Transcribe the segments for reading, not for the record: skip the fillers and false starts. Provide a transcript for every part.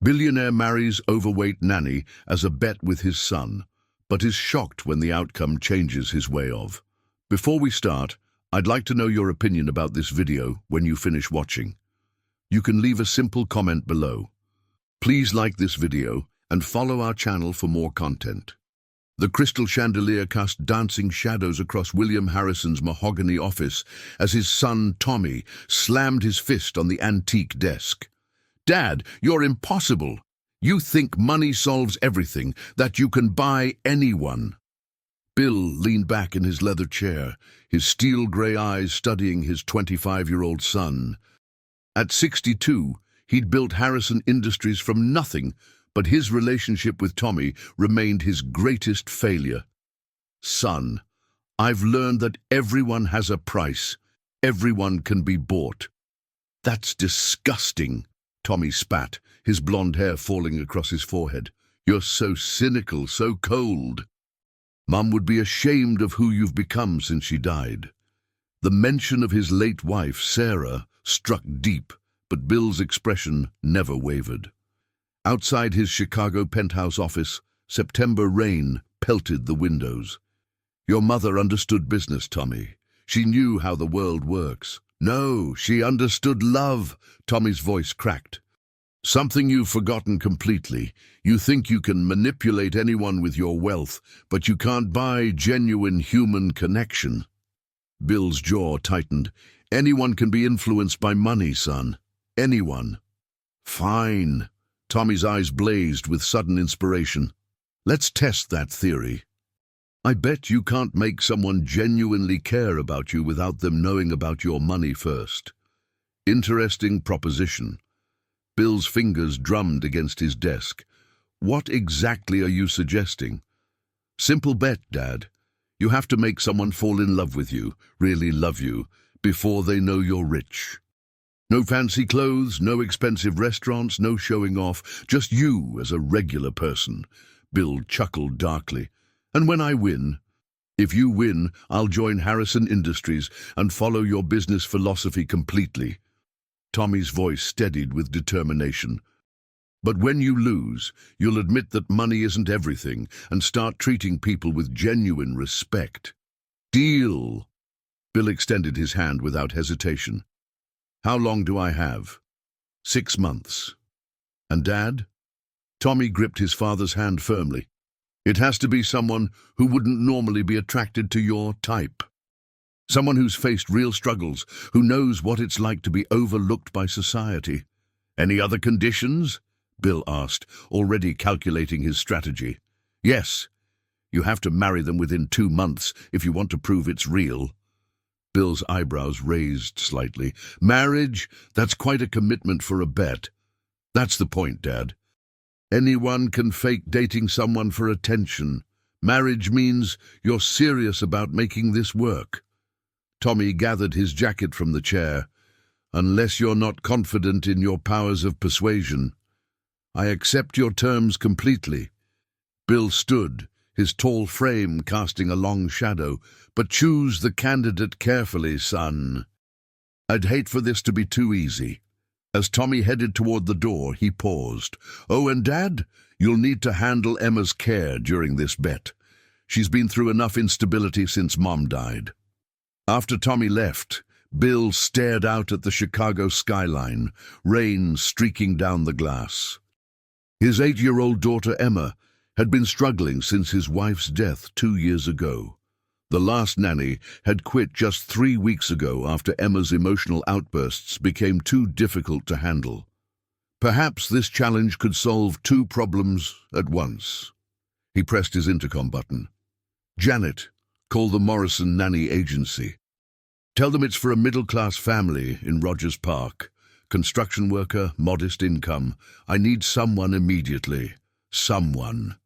Billionaire marries overweight nanny as a bet with his son, but is shocked when the outcome changes his way of. Before we start, I'd like to know your opinion about this video when you finish watching. You can leave a simple comment below. Please like this video and follow our channel for more content. The crystal chandelier cast dancing shadows across William Harrison's mahogany office as his son, Tommy, slammed his fist on the antique desk. "Dad, you're impossible. You think money solves everything, that you can buy anyone." Bill leaned back in his leather chair, his steel-grey eyes studying his 25-year-old son. At 62, he'd built Harrison Industries from nothing, but his relationship with Tommy remained his greatest failure. "Son, I've learned that everyone has a price. Everyone can be bought." "That's disgusting," Tommy spat, his blonde hair falling across his forehead. "You're so cynical, so cold. Mum would be ashamed of who you've become since she died." The mention of his late wife, Sarah, struck deep, but Bill's expression never wavered. Outside his Chicago penthouse office, September rain pelted the windows. "Your mother understood business, Tommy. She knew how the world works." "No, she understood love," Tommy's voice cracked. "Something you've forgotten completely. You think you can manipulate anyone with your wealth, but you can't buy genuine human connection." Bill's jaw tightened. "Anyone can be influenced by money, son. Anyone." "Fine." Tommy's eyes blazed with sudden inspiration. "Let's test that theory. I bet you can't make someone genuinely care about you without them knowing about your money first." Interesting proposition. Bill's fingers drummed against his desk. "What exactly are you suggesting?" "Simple bet, Dad. You have to make someone fall in love with you, really love you, before they know you're rich. No fancy clothes, no expensive restaurants, no showing off, just you as a regular person." Bill chuckled darkly. "And when I win, if you win, I'll join Harrison Industries and follow your business philosophy completely." Tommy's voice steadied with determination. "But when you lose, you'll admit that money isn't everything and start treating people with genuine respect." "Deal." Bill extended his hand without hesitation. "How long do I have?" 6 months. "And Dad?" Tommy gripped his father's hand firmly. "It has to be someone who wouldn't normally be attracted to your type. Someone who's faced real struggles, who knows what it's like to be overlooked by society." "Any other conditions?" Bill asked, already calculating his strategy. "Yes. You have to marry them within 2 months if you want to prove it's real." Bill's eyebrows raised slightly. "Marriage? That's quite a commitment for a bet." "That's the point, Dad. Anyone can fake dating someone for attention. Marriage means you're serious about making this work." Tommy gathered his jacket from the chair. "Unless you're not confident in your powers of persuasion. I accept your terms completely." Bill stood, his tall frame casting a long shadow. "But choose the candidate carefully, son. I'd hate for this to be too easy." As Tommy headed toward the door, he paused. "Oh, and Dad, you'll need to handle Emma's care during this bet. She's been through enough instability since Mom died." After Tommy left, Bill stared out at the Chicago skyline, rain streaking down the glass. His 8-year-old daughter Emma had been struggling since his wife's death 2 years ago. The last nanny had quit just 3 weeks ago after Emma's emotional outbursts became too difficult to handle. Perhaps this challenge could solve 2 problems at once. He pressed his intercom button. "Janet, call the Morrison Nanny Agency. Tell them it's for a middle-class family in Rogers Park. Construction worker, modest income. I need someone immediately. Someone."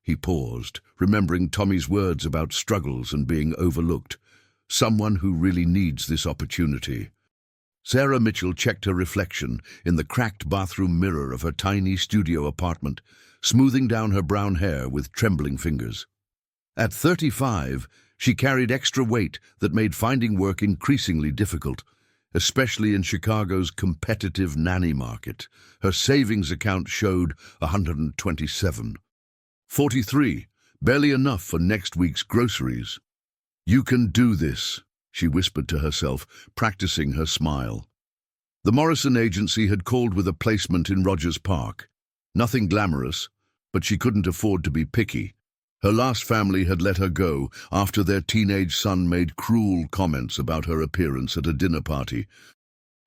He paused, remembering Tommy's words about struggles and being overlooked. Someone who really needs this opportunity. Sarah Mitchell checked her reflection in the cracked bathroom mirror of her tiny studio apartment, smoothing down her brown hair with trembling fingers. At 35, she carried extra weight that made finding work increasingly difficult. especially in Chicago's competitive nanny market. Her savings account showed 127. 43, barely enough for next week's groceries. "You can do this," she whispered to herself, practicing her smile. The Morrison agency had called with a placement in Rogers Park. Nothing glamorous, but she couldn't afford to be picky. Her last family had let her go after their teenage son made cruel comments about her appearance at a dinner party.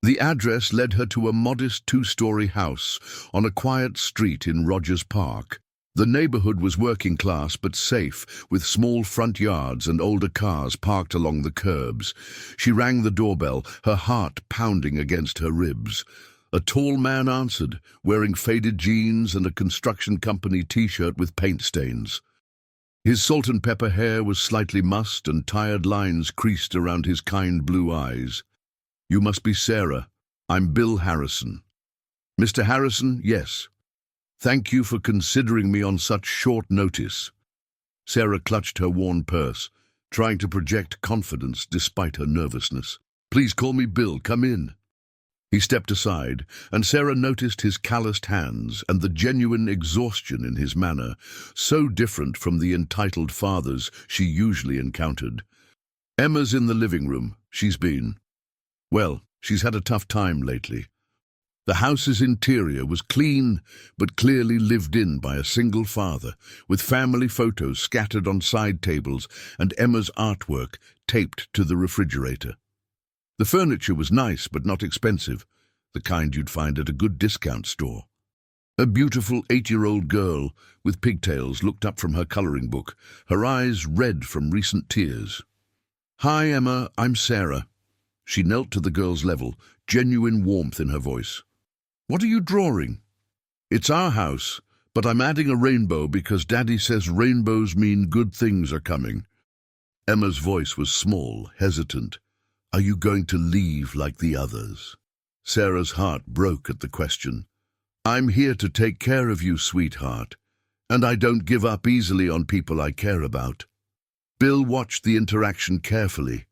The address led her to a modest two-story house on a quiet street in Rogers Park. The neighborhood was working class but safe, with small front yards and older cars parked along the curbs. She rang the doorbell, her heart pounding against her ribs. A tall man answered, wearing faded jeans and a construction company t-shirt with paint stains. His salt and pepper hair was slightly mussed and tired lines creased around his kind blue eyes. "You must be Sarah. I'm Bill Harrison." "Mr. Harrison, yes. Thank you for considering me on such short notice." Sarah clutched her worn purse, trying to project confidence despite her nervousness. "Please call me Bill. Come in." He stepped aside, and Sarah noticed his calloused hands and the genuine exhaustion in his manner, so different from the entitled fathers she usually encountered. "Emma's in the living room. She's had a tough time lately." The house's interior was clean, but clearly lived in by a single father, with family photos scattered on side tables and Emma's artwork taped to the refrigerator. The furniture was nice but not expensive, the kind you'd find at a good discount store. A beautiful 8-year-old girl with pigtails looked up from her coloring book, her eyes red from recent tears. "Hi, Emma, I'm Sarah." She knelt to the girl's level, genuine warmth in her voice. "What are you drawing?" "It's our house, but I'm adding a rainbow because Daddy says rainbows mean good things are coming." Emma's voice was small, hesitant. "Are you going to leave like the others?" Sarah's heart broke at the question. "I'm here to take care of you, sweetheart, and I don't give up easily on people I care about." Bill watched the interaction carefully.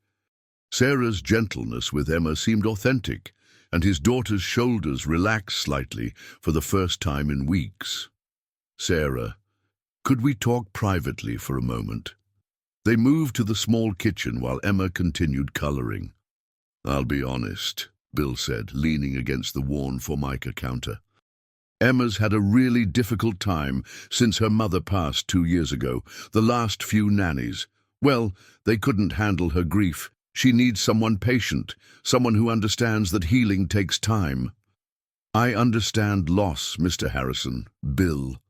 Sarah's gentleness with Emma seemed authentic, and his daughter's shoulders relaxed slightly for the first time in weeks. "Sarah, could we talk privately for a moment?" They moved to the small kitchen while Emma continued coloring. "I'll be honest," Bill said, leaning against the worn Formica counter. "Emma's had a really difficult time since her mother passed 2 years ago. The last few nannies, well, they couldn't handle her grief. She needs someone patient, someone who understands that healing takes time." "I understand loss, Mr. Harrison." "Bill."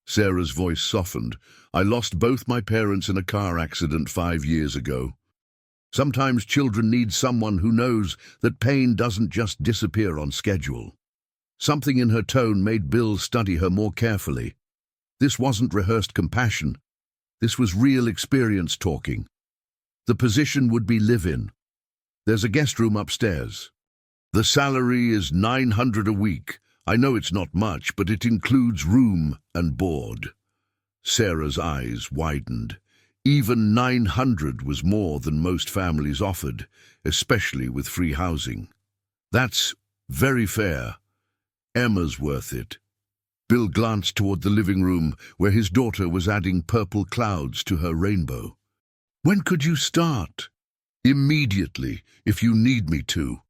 Sarah's voice softened. "I lost both my parents in a car accident 5 years ago. Sometimes children need someone who knows that pain doesn't just disappear on schedule." Something in her tone made Bill study her more carefully. This wasn't rehearsed compassion. This was real experience talking. "The position would be live-in. There's a guest room upstairs. The salary is $900 a week. I know it's not much, but it includes room and board." Sarah's eyes widened. Even $900 was more than most families offered, especially with free housing. "That's very fair. Emma's worth it." Bill glanced toward the living room, where his daughter was adding purple clouds to her rainbow. "When could you start?" "Immediately, if you need me to."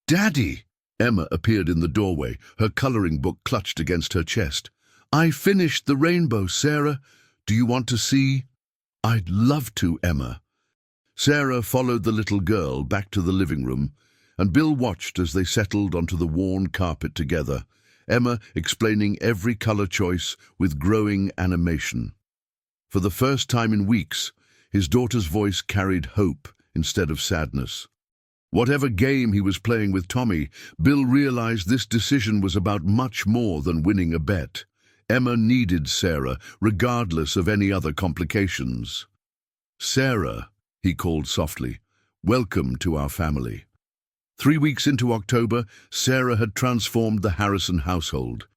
"Daddy!" Emma appeared in the doorway, her coloring book clutched against her chest. "I finished the rainbow, Sarah. Do you want to see?" "I'd love to, Emma." Sarah followed the little girl back to the living room, and Bill watched as they settled onto the worn carpet together, Emma explaining every color choice with growing animation. For the first time in weeks, his daughter's voice carried hope instead of sadness. Whatever game he was playing with Tommy, Bill realized this decision was about much more than winning a bet. Emma needed Sarah, regardless of any other complications. "Sarah," he called softly, "welcome to our family." 3 weeks into October, Sarah had transformed the Harrison household.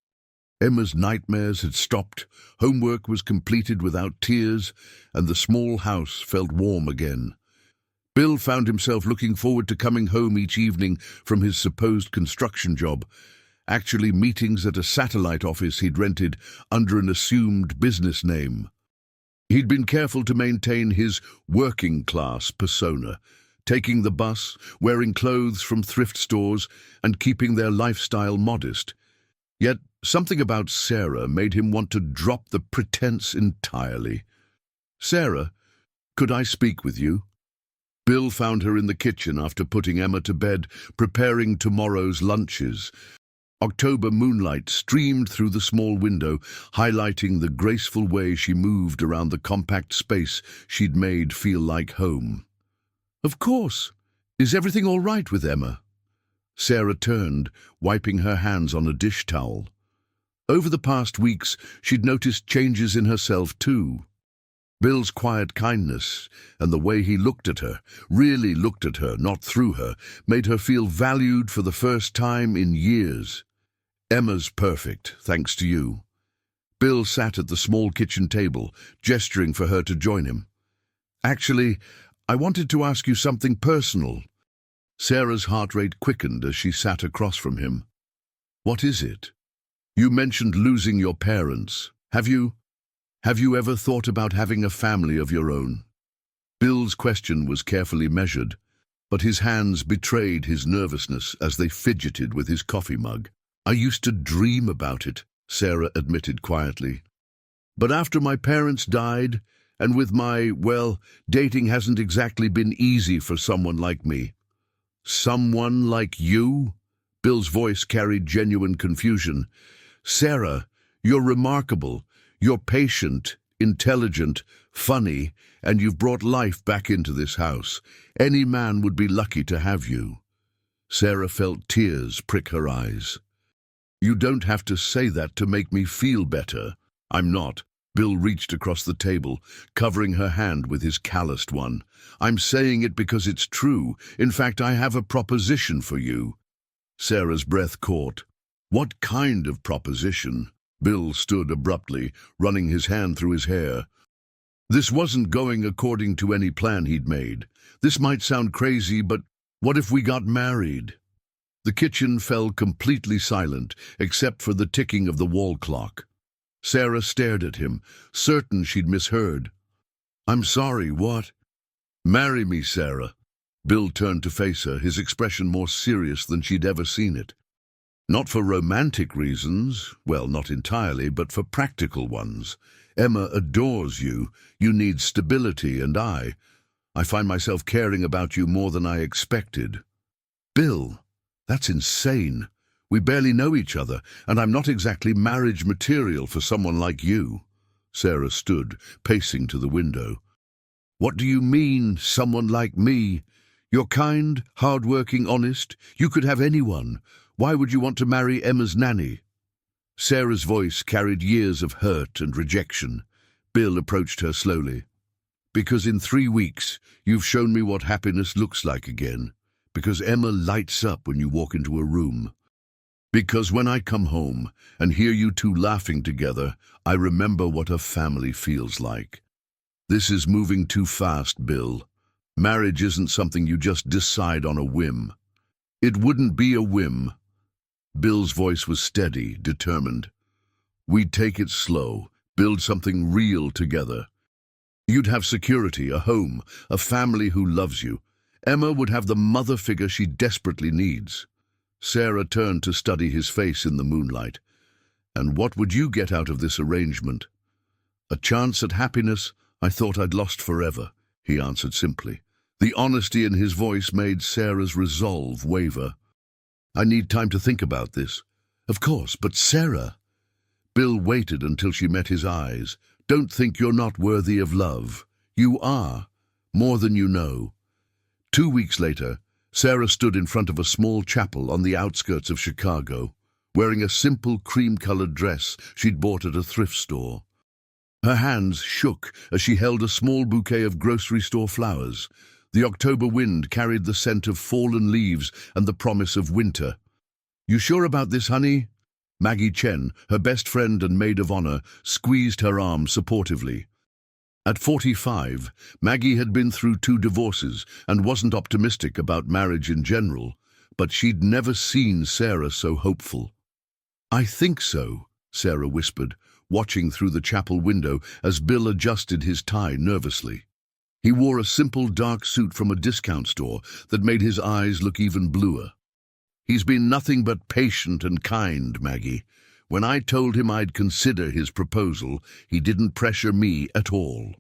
Emma's nightmares had stopped, homework was completed without tears, and the small house felt warm again. Bill found himself looking forward to coming home each evening from his supposed construction job, actually meetings at a satellite office he'd rented under an assumed business name. He'd been careful to maintain his working-class persona, taking the bus, wearing clothes from thrift stores, and keeping their lifestyle modest. Yet something about Sarah made him want to drop the pretense entirely. "Sarah, could I speak with you?" Bill found her in the kitchen after putting Emma to bed, preparing tomorrow's lunches. October moonlight streamed through the small window, highlighting the graceful way she moved around the compact space she'd made feel like home. "Of course. Is everything all right with Emma?" Sarah turned, wiping her hands on a dish towel. Over the past weeks, she'd noticed changes in herself too. Bill's quiet kindness and the way he looked at her, really looked at her, not through her, made her feel valued for the first time in years. "Emma's perfect, thanks to you." Bill sat at the small kitchen table, gesturing for her to join him. "Actually, I wanted to ask you something personal." Sarah's heart rate quickened as she sat across from him. "What is it?" "You mentioned losing your parents. Have you ever thought about having a family of your own?" Bill's question was carefully measured, but his hands betrayed his nervousness as they fidgeted with his coffee mug. "I used to dream about it," Sarah admitted quietly. "But after my parents died, and with dating hasn't exactly been easy for someone like me." "Someone like you?" Bill's voice carried genuine confusion. "Sarah, you're remarkable. You're patient, intelligent, funny, and you've brought life back into this house. Any man would be lucky to have you." Sarah felt tears prick her eyes. "You don't have to say that to make me feel better." "I'm not." Bill reached across the table, covering her hand with his calloused one. "I'm saying it because it's true. In fact, I have a proposition for you." Sarah's breath caught. "What kind of proposition?" Bill stood abruptly, running his hand through his hair. This wasn't going according to any plan he'd made. "This might sound crazy, but what if we got married?" The kitchen fell completely silent, except for the ticking of the wall clock. Sarah stared at him, certain she'd misheard. "I'm sorry, what?" "Marry me, Sarah." Bill turned to face her, his expression more serious than she'd ever seen it. "Not for romantic reasons, well, not entirely, but for practical ones. Emma adores you. You need stability, and I find myself caring about you more than I expected." "Bill, that's insane. We barely know each other, and I'm not exactly marriage material for someone like you." Sarah stood, pacing to the window. "What do you mean, someone like me? You're kind, hard-working, honest. You could have anyone. Why would you want to marry Emma's nanny?" Sarah's voice carried years of hurt and rejection. Bill approached her slowly. "Because in 3 weeks, you've shown me what happiness looks like again. Because Emma lights up when you walk into a room. Because when I come home and hear you two laughing together, I remember what a family feels like. This is moving too fast, Bill. Marriage isn't something you just decide on a whim." "It wouldn't be a whim." Bill's voice was steady, determined. "We'd take it slow, build something real together. You'd have security, a home, a family who loves you. Emma would have the mother figure she desperately needs." Sarah turned to study his face in the moonlight. "And what would you get out of this arrangement?" "A chance at happiness I thought I'd lost forever," he answered simply. The honesty in his voice made Sarah's resolve waver. "I need time to think about this." "Of course, but Sarah—" Bill waited until she met his eyes. "Don't think you're not worthy of love. You are, more than you know." 2 weeks later, Sarah stood in front of a small chapel on the outskirts of Chicago, wearing a simple cream-colored dress she'd bought at a thrift store. Her hands shook as she held a small bouquet of grocery store flowers. The October wind carried the scent of fallen leaves and the promise of winter. "You sure about this, honey?" Maggie Chen, her best friend and maid of honor, squeezed her arm supportively. At 45, Maggie had been through 2 divorces and wasn't optimistic about marriage in general, but she'd never seen Sarah so hopeful. "I think so," Sarah whispered, watching through the chapel window as Bill adjusted his tie nervously. He wore a simple dark suit from a discount store that made his eyes look even bluer. "He's been nothing but patient and kind, Maggie. When I told him I'd consider his proposal, he didn't pressure me at all."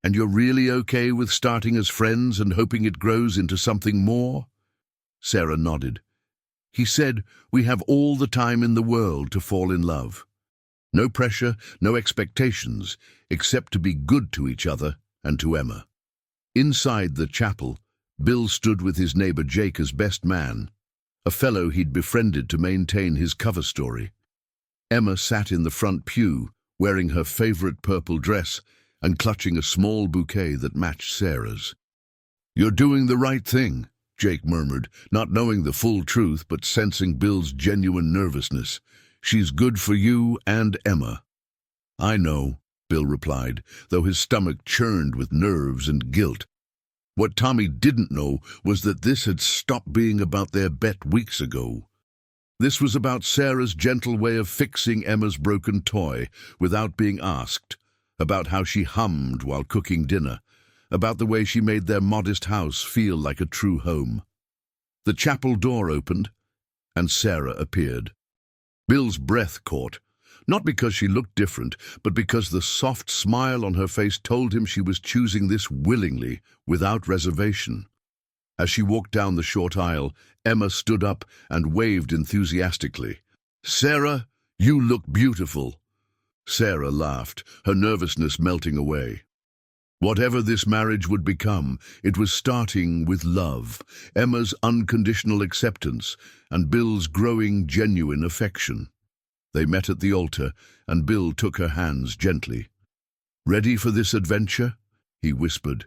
"And you're really okay with starting as friends and hoping it grows into something more?" Sarah nodded. "He said we have all the time in the world to fall in love. No pressure, no expectations, except to be good to each other and to Emma." Inside the chapel, Bill stood with his neighbor Jake as best man, a fellow he'd befriended to maintain his cover story. Emma sat in the front pew, wearing her favorite purple dress and clutching a small bouquet that matched Sarah's. "You're doing the right thing," Jake murmured, not knowing the full truth but sensing Bill's genuine nervousness. "She's good for you and Emma." "I know," Bill replied, though his stomach churned with nerves and guilt. What Tommy didn't know was that this had stopped being about their bet weeks ago. This was about Sarah's gentle way of fixing Emma's broken toy without being asked, about how she hummed while cooking dinner, about the way she made their modest house feel like a true home. The chapel door opened, and Sarah appeared. Bill's breath caught, not because she looked different, but because the soft smile on her face told him she was choosing this willingly, without reservation. As she walked down the short aisle, Emma stood up and waved enthusiastically. "Sarah, you look beautiful." Sarah laughed, her nervousness melting away. Whatever this marriage would become, it was starting with love, Emma's unconditional acceptance, and Bill's growing genuine affection. They met at the altar, and Bill took her hands gently. "Ready for this adventure?" he whispered.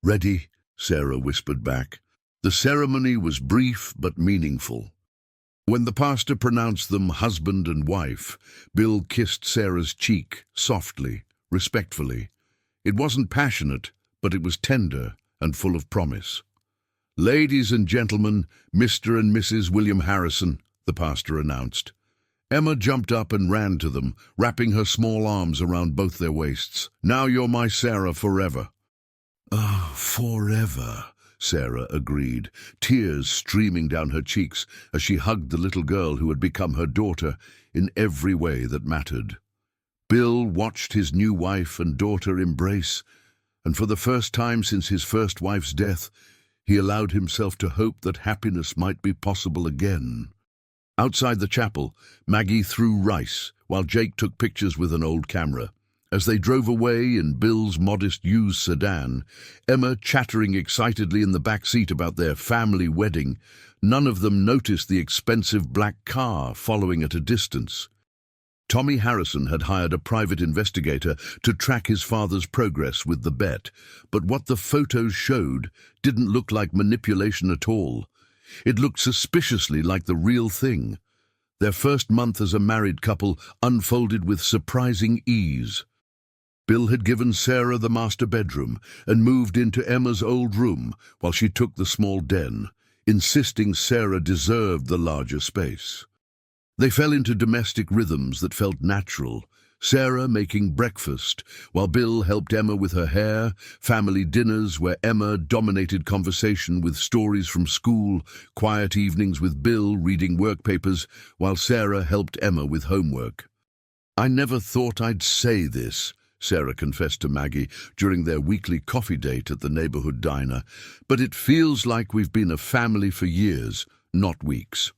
"Ready," Sarah whispered back. The ceremony was brief but meaningful. When the pastor pronounced them husband and wife, Bill kissed Sarah's cheek, softly, respectfully. It wasn't passionate, but it was tender and full of promise. "Ladies and gentlemen, Mr. and Mrs. William Harrison," the pastor announced. Emma jumped up and ran to them, wrapping her small arms around both their waists. "Now you're my Sarah forever." "Oh, forever," Sarah agreed, tears streaming down her cheeks as she hugged the little girl who had become her daughter in every way that mattered. Bill watched his new wife and daughter embrace, and for the first time since his first wife's death, he allowed himself to hope that happiness might be possible again. Outside the chapel, Maggie threw rice, while Jake took pictures with an old camera. As they drove away in Bill's modest used sedan, Emma chattering excitedly in the back seat about their family wedding, none of them noticed the expensive black car following at a distance. Tommy Harrison had hired a private investigator to track his father's progress with the bet, but what the photos showed didn't look like manipulation at all. It looked suspiciously like the real thing. Their first month as a married couple unfolded with surprising ease. Bill had given Sarah the master bedroom and moved into Emma's old room while she took the small den, insisting Sarah deserved the larger space. They fell into domestic rhythms that felt natural, Sarah making breakfast, while Bill helped Emma with her hair, family dinners where Emma dominated conversation with stories from school, quiet evenings with Bill reading work papers, while Sarah helped Emma with homework. "I never thought I'd say this," Sarah confessed to Maggie during their weekly coffee date at the neighborhood diner, "but it feels like we've been a family for years, not weeks."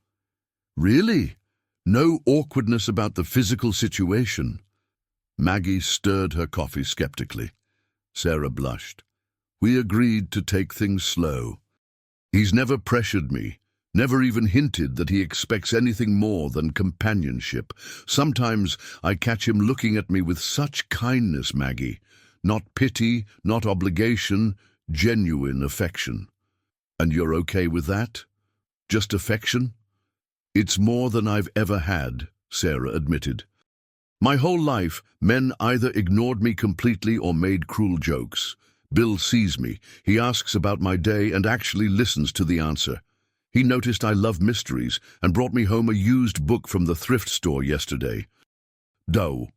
"Really? No awkwardness about the physical situation?" Maggie stirred her coffee skeptically. Sarah blushed. "We agreed to take things slow. He's never pressured me, never even hinted that he expects anything more than companionship. Sometimes I catch him looking at me with such kindness, Maggie. Not pity, not obligation, genuine affection." "And you're okay with that? Just affection?" "It's more than I've ever had," Sarah admitted. My whole life, men either ignored me completely or made cruel jokes. Bill sees me. He asks about my day and actually listens to the answer. He noticed I love mysteries and brought me home a used book from the thrift store yesterday. Doe.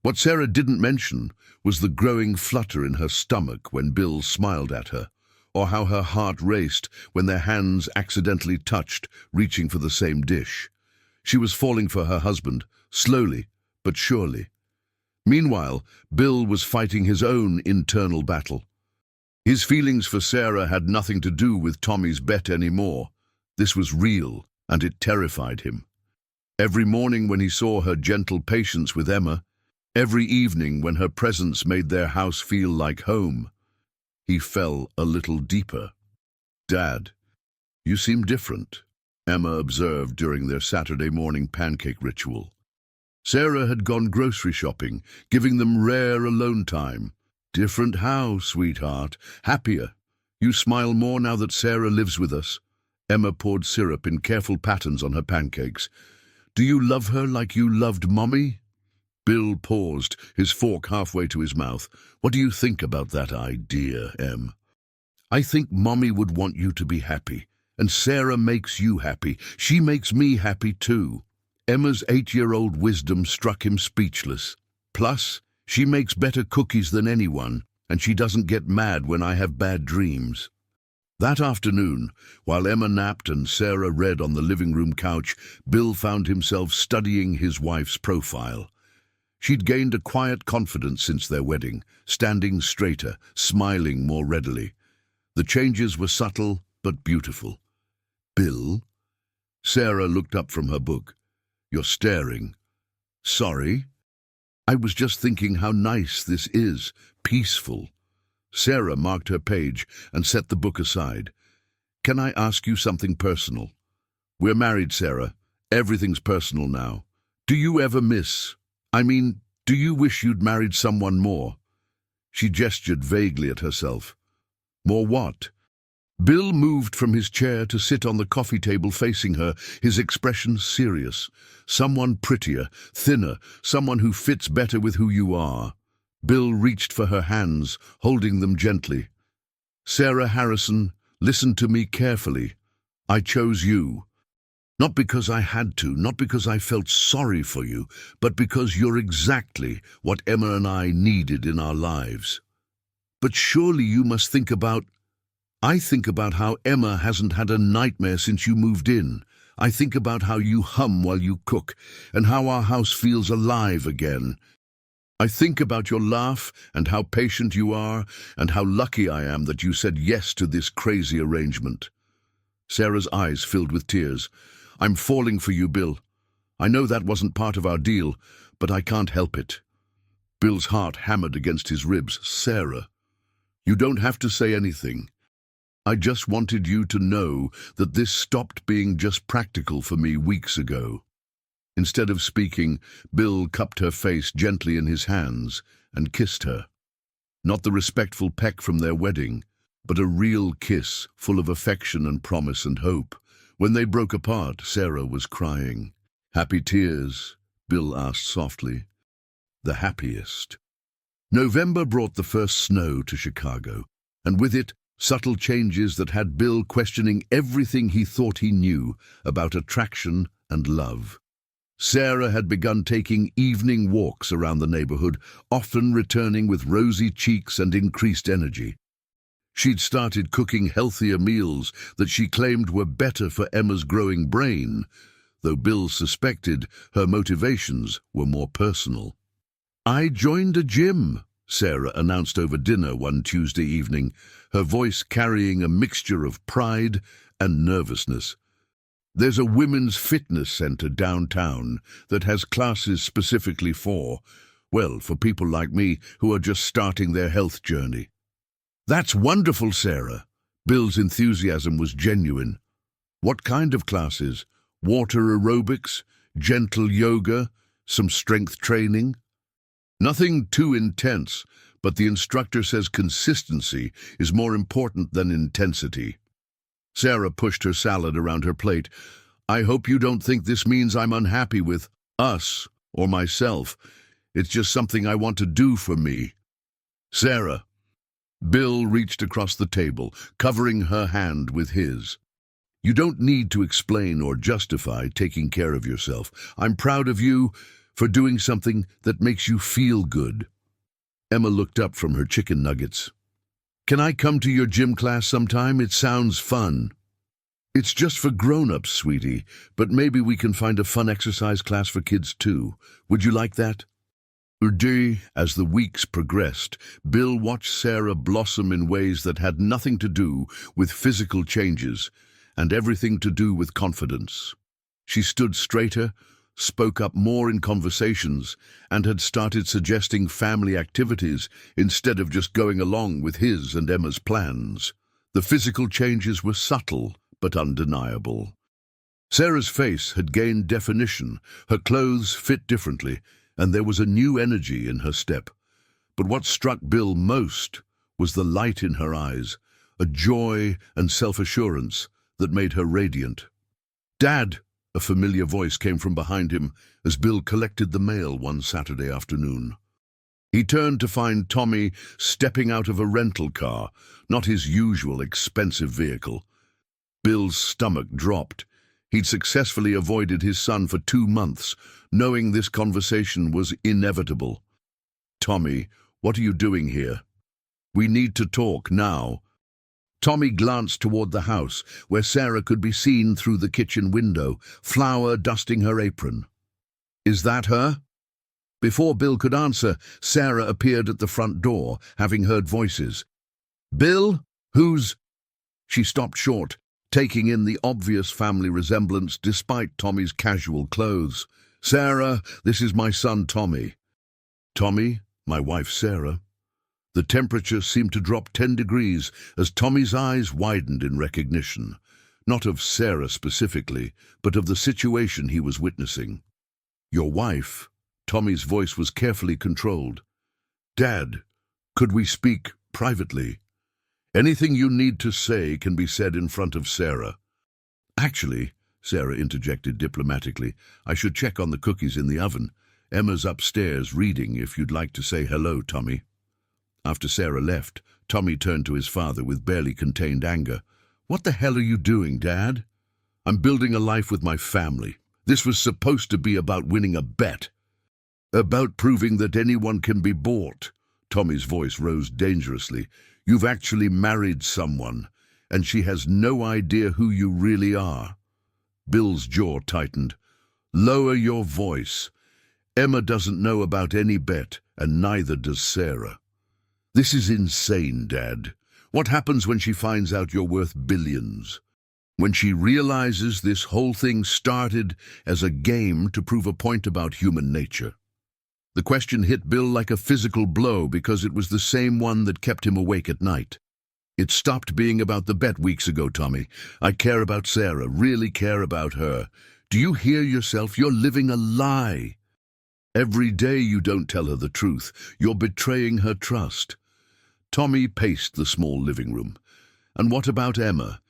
What Sarah didn't mention was the growing flutter in her stomach when Bill smiled at her, or how her heart raced when their hands accidentally touched, reaching for the same dish. She was falling for her husband, slowly but surely. Meanwhile, Bill was fighting his own internal battle. His feelings for Sarah had nothing to do with Tommy's bet anymore. This was real, and it terrified him. Every morning when he saw her gentle patience with Emma, every evening when her presence made their house feel like home, he fell a little deeper. "Dad, you seem different," Emma observed during their Saturday morning pancake ritual. Sarah had gone grocery shopping, giving them rare alone time. "Different how, sweetheart? Happier. You smile more now that Sarah lives with us." Emma poured syrup in careful patterns on her pancakes. "Do you love her like you loved Mommy?" Bill paused, his fork halfway to his mouth. "What do you think about that idea, Em?" "I think Mommy would want you to be happy, and Sarah makes you happy. She makes me happy too." Emma's 8-year-old wisdom struck him speechless. "Plus, she makes better cookies than anyone, and she doesn't get mad when I have bad dreams." That afternoon, while Emma napped and Sarah read on the living room couch, Bill found himself studying his wife's profile. She'd gained a quiet confidence since their wedding, standing straighter, smiling more readily. The changes were subtle but beautiful. "Bill?" Sarah looked up from her book. "You're staring." "Sorry. I was just thinking how nice this is, peaceful." Sarah marked her page and set the book aside. "Can I ask you something personal?" "We're married, Sarah. Everything's personal now. Do you ever do you wish you'd married someone more?" She gestured vaguely at herself. "More what?" Bill moved from his chair to sit on the coffee table facing her, his expression serious. "Someone prettier, thinner, someone who fits better with who you are." Bill reached for her hands, holding them gently. "Sarah Harrison, listen to me carefully. I chose you. Not because I had to, not because I felt sorry for you, but because you're exactly what Emma and I needed in our lives." "But surely you must think about—" "I think about how Emma hasn't had a nightmare since you moved in. I think about how you hum while you cook, and how our house feels alive again. I think about your laugh and how patient you are, and how lucky I am that you said yes to this crazy arrangement." Sarah's eyes filled with tears. "I'm falling for you, Bill. I know that wasn't part of our deal, but I can't help it." Bill's heart hammered against his ribs. "Sarah, you don't have to say anything. I just wanted you to know that this stopped being just practical for me weeks ago." Instead of speaking, Bill cupped her face gently in his hands and kissed her. Not the respectful peck from their wedding, but a real kiss full of affection and promise and hope. When they broke apart, Sarah was crying. "Happy tears?" Bill asked softly. "The happiest." November brought the first snow to Chicago, and with it, subtle changes that had Bill questioning everything he thought he knew about attraction and love. Sarah had begun taking evening walks around the neighborhood, often returning with rosy cheeks and increased energy. She'd started cooking healthier meals that she claimed were better for Emma's growing brain, though Bill suspected her motivations were more personal. "I joined a gym," Sarah announced over dinner one Tuesday evening, her voice carrying a mixture of pride and nervousness. "There's a women's fitness center downtown that has classes specifically for people like me who are just starting their health journey." "That's wonderful, Sarah." Bill's enthusiasm was genuine. "What kind of classes? Water aerobics, gentle yoga, some strength training?" "Nothing too intense, but the instructor says consistency is more important than intensity." Sarah pushed her salad around her plate. "I hope you don't think this means I'm unhappy with us." or myself. It's just something I want to do for me. Sarah. Bill reached across the table, covering her hand with his. You don't need to explain or justify taking care of yourself. I'm proud of you for doing something that makes you feel good. Emma looked up from her chicken nuggets. Can I come to your gym class sometime? It sounds fun. It's just for grown-ups, sweetie, but maybe we can find a fun exercise class for kids too. Would you like that? As the weeks progressed, Bill watched Sarah blossom in ways that had nothing to do with physical changes and everything to do with confidence. She stood straighter, spoke up more in conversations, and had started suggesting family activities instead of just going along with his and Emma's plans. The physical changes were subtle but undeniable. Sarah's face had gained definition, her clothes fit differently, and there was a new energy in her step. But what struck Bill most was the light in her eyes, a joy and self-assurance that made her radiant. "Dad!" A familiar voice came from behind him as Bill collected the mail one Saturday afternoon. He turned to find Tommy stepping out of a rental car, not his usual expensive vehicle. Bill's stomach dropped. He'd successfully avoided his son for 2 months, knowing this conversation was inevitable. "Tommy, what are you doing here? We need to talk now." Tommy glanced toward the house, where Sarah could be seen through the kitchen window, flour dusting her apron. "Is that her?" Before Bill could answer, Sarah appeared at the front door, having heard voices. "Bill? Who's—" She stopped short, taking in the obvious family resemblance despite Tommy's casual clothes. "Sarah, this is my son Tommy." "Tommy, my wife Sarah." The temperature seemed to drop 10 degrees as Tommy's eyes widened in recognition, not of Sarah specifically, but of the situation he was witnessing. "Your wife?" Tommy's voice was carefully controlled. "Dad, could we speak privately? Anything you need to say can be said in front of Sarah." "Actually," Sarah interjected diplomatically, "I should check on the cookies in the oven. Emma's upstairs reading if you'd like to say hello, Tommy." After Sarah left, Tommy turned to his father with barely contained anger. "What the hell are you doing, Dad?" "I'm building a life with my family. This was supposed to be about winning a bet. About proving that anyone can be bought." Tommy's voice rose dangerously. "You've actually married someone, and she has no idea who you really are." Bill's jaw tightened. "Lower your voice. Emma doesn't know about any bet, and neither does Sarah." "This is insane, Dad. What happens when she finds out you're worth billions? When she realizes this whole thing started as a game to prove a point about human nature?" The question hit Bill like a physical blow because it was the same one that kept him awake at night. "It stopped being about the bet weeks ago, Tommy. I care about Sarah, really care about her. Do you hear yourself? You're living a lie. Every day you don't tell her the truth. You're betraying her trust." Tommy paced the small living room. "And what about Emma?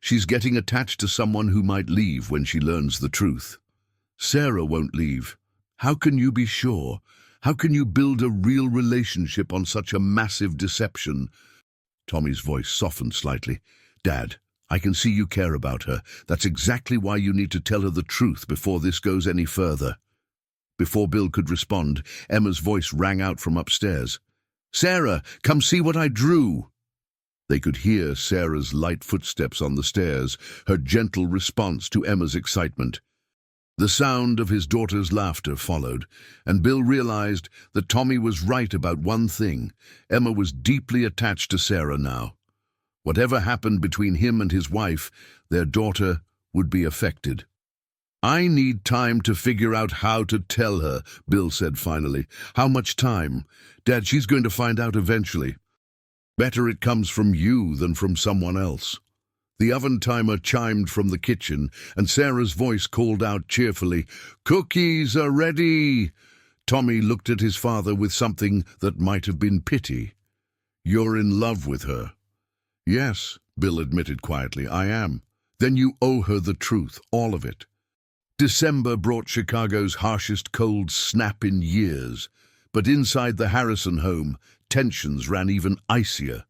She's getting attached to someone who might leave when she learns the truth." "Sarah won't leave. How can you be sure? How can you build a real relationship on such a massive deception?" Tommy's voice softened slightly. "Dad, I can see you care about her. That's exactly why you need to tell her the truth before this goes any further." Before Bill could respond, Emma's voice rang out from upstairs. "Sarah, come see what I drew." They could hear Sarah's light footsteps on the stairs, her gentle response to Emma's excitement. The sound of his daughter's laughter followed, and Bill realized that Tommy was right about one thing. Emma was deeply attached to Sarah now. Whatever happened between him and his wife, their daughter would be affected. "I need time to figure out how to tell her," Bill said finally. "How much time? Dad, she's going to find out eventually. Better it comes from you than from someone else." The oven timer chimed from the kitchen, and Sarah's voice called out cheerfully, "Cookies are ready!" Tommy looked at his father with something that might have been pity. "You're in love with her." "Yes," Bill admitted quietly, "I am." "Then you owe her the truth, all of it." December brought Chicago's harshest cold snap in years, but inside the Harrison home, tensions ran even icier.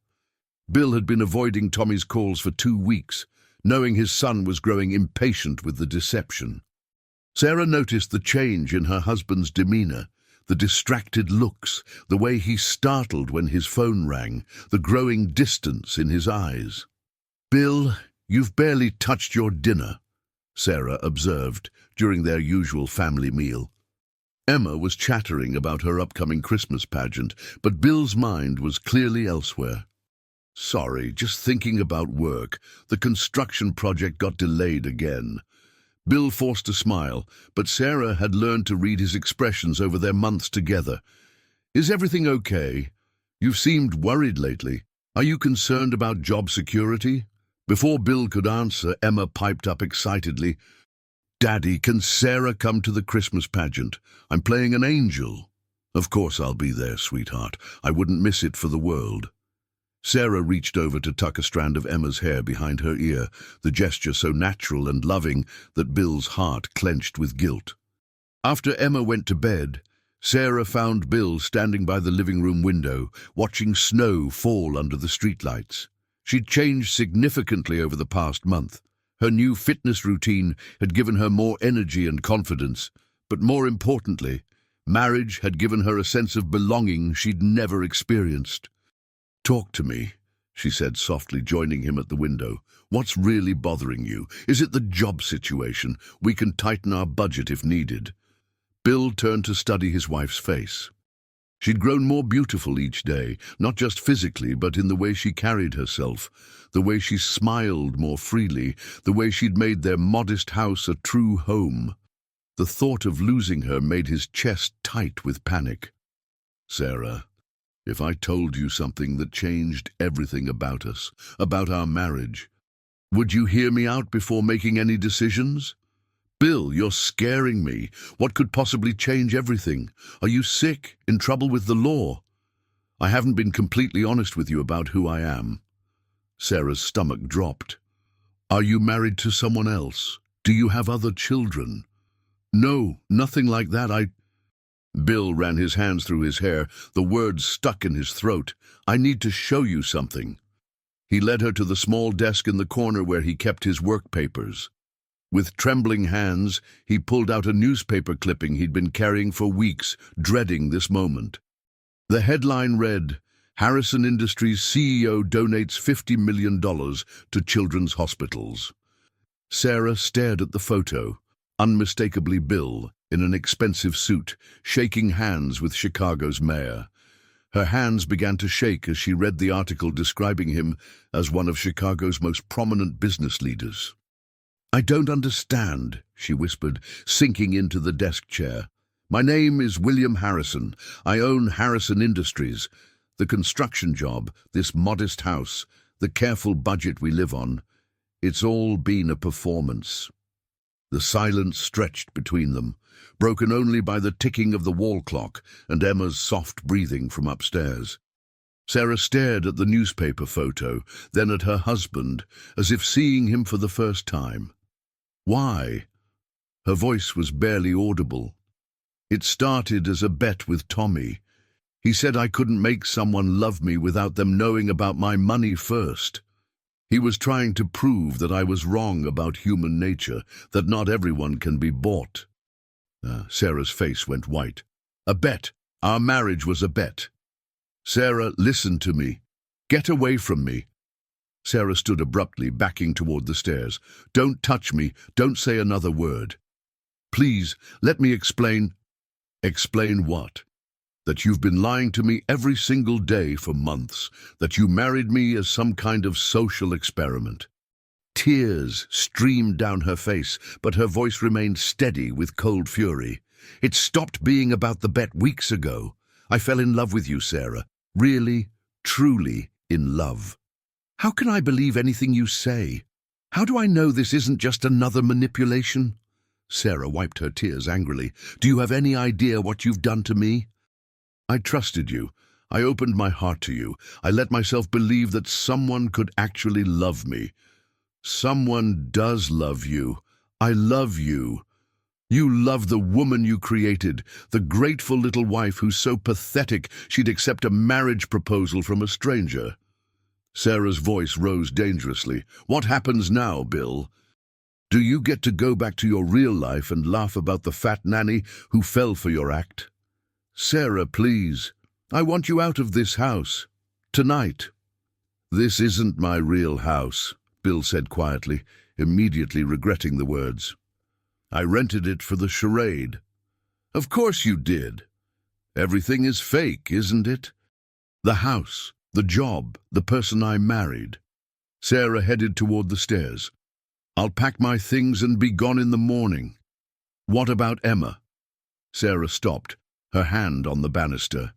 Bill had been avoiding Tommy's calls for 2 weeks, knowing his son was growing impatient with the deception. Sarah noticed the change in her husband's demeanor, the distracted looks, the way he startled when his phone rang, the growing distance in his eyes. "Bill, you've barely touched your dinner," Sarah observed during their usual family meal. Emma was chattering about her upcoming Christmas pageant, but Bill's mind was clearly elsewhere. "Sorry, just thinking about work. The construction project got delayed again." Bill forced a smile, but Sarah had learned to read his expressions over their months together. "Is everything okay? You've seemed worried lately. Are you concerned about job security?" Before Bill could answer, Emma piped up excitedly, "Daddy, can Sarah come to the Christmas pageant? I'm playing an angel." "Of course I'll be there, sweetheart. I wouldn't miss it for the world." Sarah reached over to tuck a strand of Emma's hair behind her ear, the gesture so natural and loving that Bill's heart clenched with guilt. After Emma went to bed, Sarah found Bill standing by the living room window, watching snow fall under the streetlights. She'd changed significantly over the past month. Her new fitness routine had given her more energy and confidence, but more importantly, marriage had given her a sense of belonging she'd never experienced. "Talk to me," she said softly, joining him at the window. "What's really bothering you? Is it the job situation? We can tighten our budget if needed." Bill turned to study his wife's face. She'd grown more beautiful each day, not just physically, but in the way she carried herself, the way she smiled more freely, the way she'd made their modest house a true home. The thought of losing her made his chest tight with panic. "Sarah, if I told you something that changed everything about us, about our marriage, would you hear me out before making any decisions?" "Bill, you're scaring me. What could possibly change everything? Are you sick? In trouble with the law?" "I haven't been completely honest with you about who I am." Sarah's stomach dropped. "Are you married to someone else? Do you have other children?" "No, nothing like that. Bill ran his hands through his hair, the words stuck in his throat. "I need to show you something." He led her to the small desk in the corner where he kept his work papers. With trembling hands, he pulled out a newspaper clipping he'd been carrying for weeks, dreading this moment. The headline read, "Harrison Industries CEO donates $50 million to children's hospitals." Sarah stared at the photo, unmistakably Bill, in an expensive suit, shaking hands with Chicago's mayor. Her hands began to shake as she read the article describing him as one of Chicago's most prominent business leaders. "I don't understand," she whispered, sinking into the desk chair. "My name is William Harrison. I own Harrison Industries. The construction job, this modest house, the careful budget we live on, it's all been a performance." The silence stretched between them, broken only by the ticking of the wall clock and Emma's soft breathing from upstairs. Sarah stared at the newspaper photo, then at her husband, as if seeing him for the first time. "Why?" Her voice was barely audible. "It started as a bet with Tommy. He said I couldn't make someone love me without them knowing about my money first. He was trying to prove that I was wrong about human nature, that not everyone can be bought." Sarah's face went white. "A bet. Our marriage was a bet." "Sarah, listen to me. Get away from me." Sarah stood abruptly, backing toward the stairs. "Don't touch me. Don't say another word." "Please, let me explain." "Explain what?" "That you've been lying to me every single day for months, that you married me as some kind of social experiment." Tears streamed down her face, but her voice remained steady with cold fury. "It stopped being about the bet weeks ago. I fell in love with you, Sarah. Really, truly in love." "How can I believe anything you say? How do I know this isn't just another manipulation?" Sarah wiped her tears angrily. "Do you have any idea what you've done to me?" "I trusted you. I opened my heart to you. I let myself believe that someone could actually love me." "Someone does love you. I love you." You love the woman you created, the grateful little wife who's so pathetic she'd accept a marriage proposal from a stranger. Sarah's voice rose dangerously. What happens now, Bill? Do you get to go back to your real life and laugh about the fat nanny who fell for your act? Sarah, please. I want you out of this house. Tonight. This isn't my real house, Bill said quietly, immediately regretting the words. I rented it for the charade. Of course you did. Everything is fake, isn't it? The house, the job, the person I married. Sarah headed toward the stairs. I'll pack my things and be gone in the morning. What about Emma? Sarah stopped, her hand on the banister.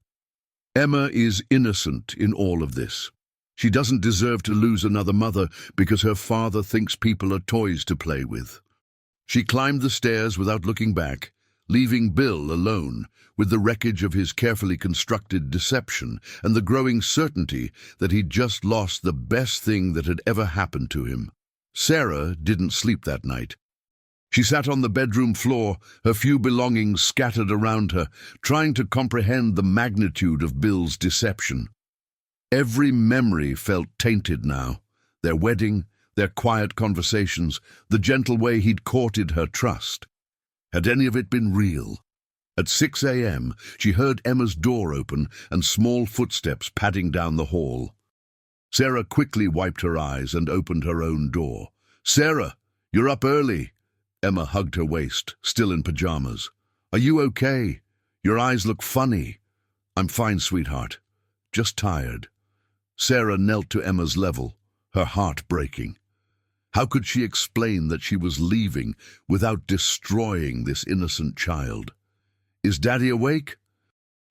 Emma is innocent in all of this. She doesn't deserve to lose another mother because her father thinks people are toys to play with. She climbed the stairs without looking back, leaving Bill alone with the wreckage of his carefully constructed deception and the growing certainty that he'd just lost the best thing that had ever happened to him. Sarah didn't sleep that night. She sat on the bedroom floor, her few belongings scattered around her, trying to comprehend the magnitude of Bill's deception. Every memory felt tainted now. Their wedding, their quiet conversations, the gentle way he'd courted her trust. Had any of it been real? At 6 a.m., she heard Emma's door open and small footsteps padding down the hall. Sarah quickly wiped her eyes and opened her own door. Sarah, you're up early. Emma hugged her waist, still in pajamas. Are you okay? Your eyes look funny. I'm fine, sweetheart. Just tired. Sarah knelt to Emma's level, her heart breaking. How could she explain that she was leaving without destroying this innocent child? Is Daddy awake?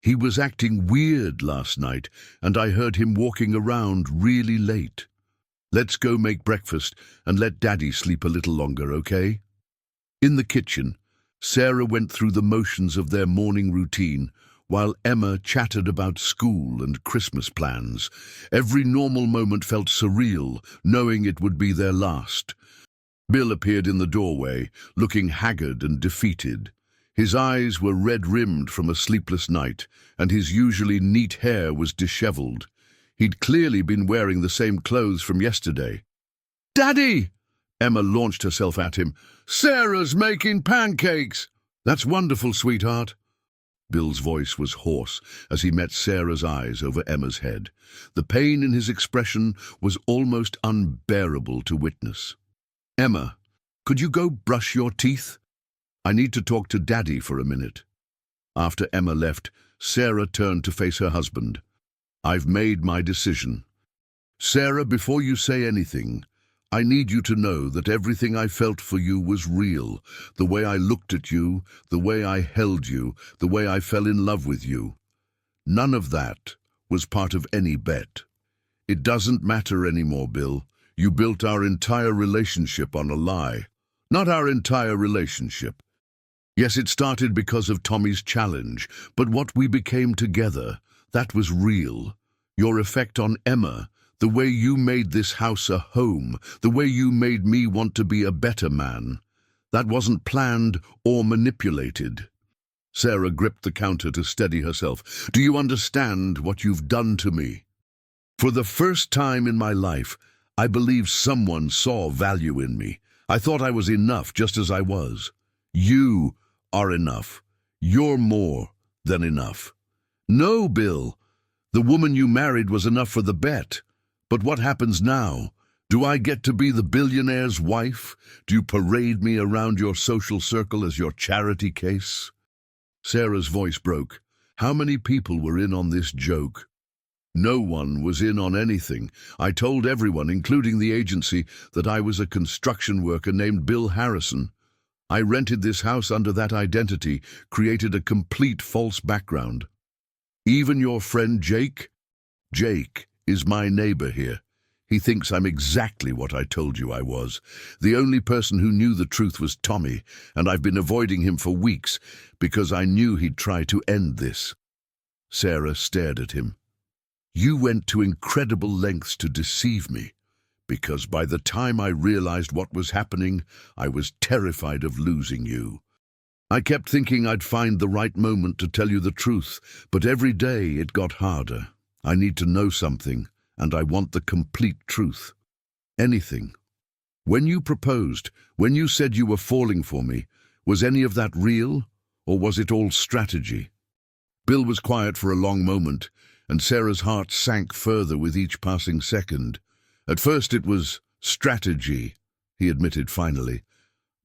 He was acting weird last night, and I heard him walking around really late. Let's go make breakfast and let Daddy sleep a little longer, okay? In the kitchen, Sarah went through the motions of their morning routine, while Emma chatted about school and Christmas plans. Every normal moment felt surreal, knowing it would be their last. Bill appeared in the doorway, looking haggard and defeated. His eyes were red-rimmed from a sleepless night, and his usually neat hair was disheveled. He'd clearly been wearing the same clothes from yesterday. "Daddy!" Emma launched herself at him. "Sarah's making pancakes!" "That's wonderful, sweetheart." Bill's voice was hoarse as he met Sarah's eyes over Emma's head. The pain in his expression was almost unbearable to witness. "Emma, could you go brush your teeth? I need to talk to Daddy for a minute." After Emma left, Sarah turned to face her husband. "I've made my decision. Sarah, before you say anything, I need you to know that everything I felt for you was real. The way I looked at you, the way I held you, the way I fell in love with you. None of that was part of any bet. It doesn't matter anymore, Bill. You built our entire relationship on a lie. Not our entire relationship. Yes, it started because of Tommy's challenge, but what we became together, that was real. Your effect on Emma, the way you made this house a home, the way you made me want to be a better man, that wasn't planned or manipulated." Sarah gripped the counter to steady herself. "Do you understand what you've done to me? For the first time in my life, I believe someone saw value in me. I thought I was enough just as I was. You are enough. You're more than enough." "No, Bill. The woman you married was enough for the bet. But what happens now? Do I get to be the billionaire's wife? Do you parade me around your social circle as your charity case?" Sarah's voice broke. How many people were in on this joke? No one was in on anything. I told everyone, including the agency, that I was a construction worker named Bill Harrison. I rented this house under that identity, created a complete false background. Even your friend Jake? Jake is my neighbor here. He thinks I'm exactly what I told you I was. The only person who knew the truth was Tommy, and I've been avoiding him for weeks because I knew he'd try to end this. Sarah stared at him. "You went to incredible lengths to deceive me, because by the time I realized what was happening, I was terrified of losing you. I kept thinking I'd find the right moment to tell you the truth, but every day it got harder. I need to know something, and I want the complete truth. Anything. When you proposed, when you said you were falling for me, was any of that real, or was it all strategy? Bill was quiet for a long moment, and Sarah's heart sank further with each passing second. At first it was strategy, he admitted finally.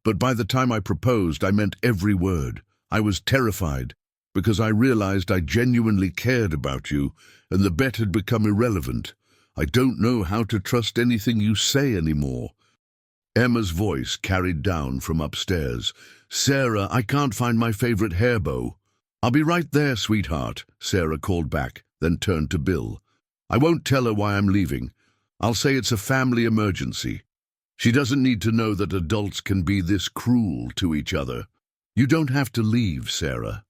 But by the time I proposed, I meant every word. I was terrified, because I realized I genuinely cared about you, and the bet had become irrelevant. I don't know how to trust anything you say anymore. Emma's voice carried down from upstairs. Sarah, I can't find my favorite hair bow. I'll be right there, sweetheart, Sarah called back, then turned to Bill. I won't tell her why I'm leaving. I'll say it's a family emergency. She doesn't need to know that adults can be this cruel to each other. You don't have to leave, Sarah.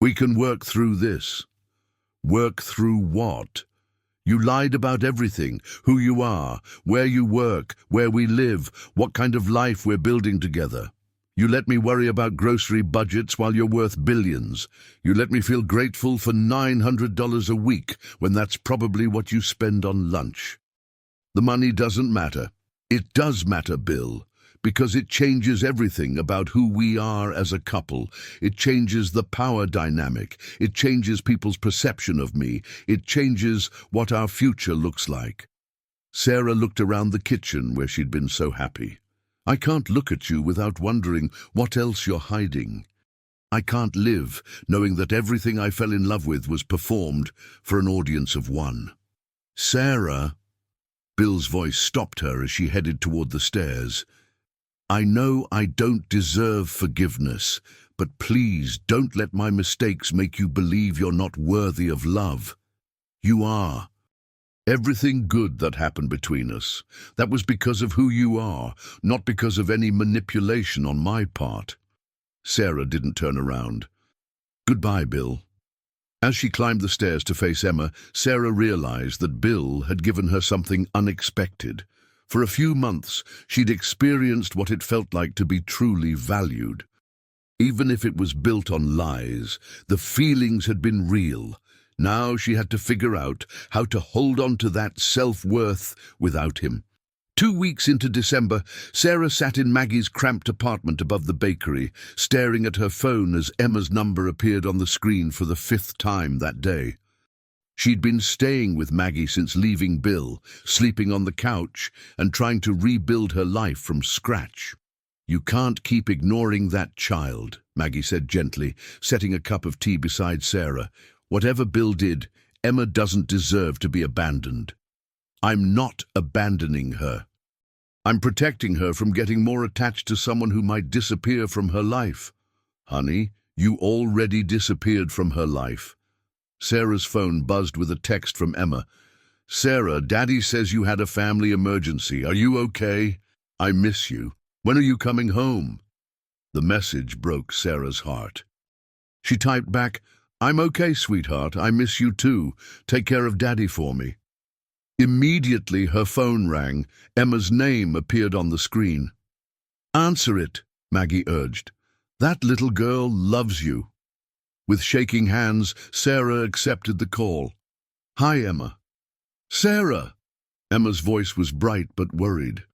We can work through this. Work through what? You lied about everything, who you are, where you work, where we live, what kind of life we're building together. You let me worry about grocery budgets while you're worth billions. You let me feel grateful for $900 a week when that's probably what you spend on lunch. The money doesn't matter. It does matter, Bill, because it changes everything about who we are as a couple. It changes the power dynamic. It changes people's perception of me. It changes what our future looks like. Sarah looked around the kitchen where she'd been so happy. I can't look at you without wondering what else you're hiding. I can't live knowing that everything I fell in love with was performed for an audience of one. Sarah, Bill's voice stopped her as she headed toward the stairs. I know I don't deserve forgiveness, but please don't let my mistakes make you believe you're not worthy of love. You are. Everything good that happened between us, that was because of who you are, not because of any manipulation on my part. Sarah didn't turn around. Goodbye, Bill. As she climbed the stairs to face Emma, Sarah realized that Bill had given her something unexpected. For a few months, she'd experienced what it felt like to be truly valued. Even if it was built on lies, the feelings had been real. Now she had to figure out how to hold on to that self-worth without him. 2 weeks into December, Sarah sat in Maggie's cramped apartment above the bakery, staring at her phone as Emma's number appeared on the screen for the 5th time that day. She'd been staying with Maggie since leaving Bill, sleeping on the couch and trying to rebuild her life from scratch. You can't keep ignoring that child, Maggie said gently, setting a cup of tea beside Sarah. Whatever Bill did, Emma doesn't deserve to be abandoned. I'm not abandoning her. I'm protecting her from getting more attached to someone who might disappear from her life. Honey, you already disappeared from her life. Sarah's phone buzzed with a text from Emma. Sarah, Daddy says you had a family emergency. Are you okay? I miss you. When are you coming home? The message broke Sarah's heart. She typed back, I'm okay, sweetheart. I miss you too. Take care of Daddy for me. Immediately her phone rang. Emma's name appeared on the screen. Answer it, Maggie urged. That little girl loves you. With shaking hands, Sarah accepted the call. Hi, Emma. Sarah! Emma's voice was bright but worried.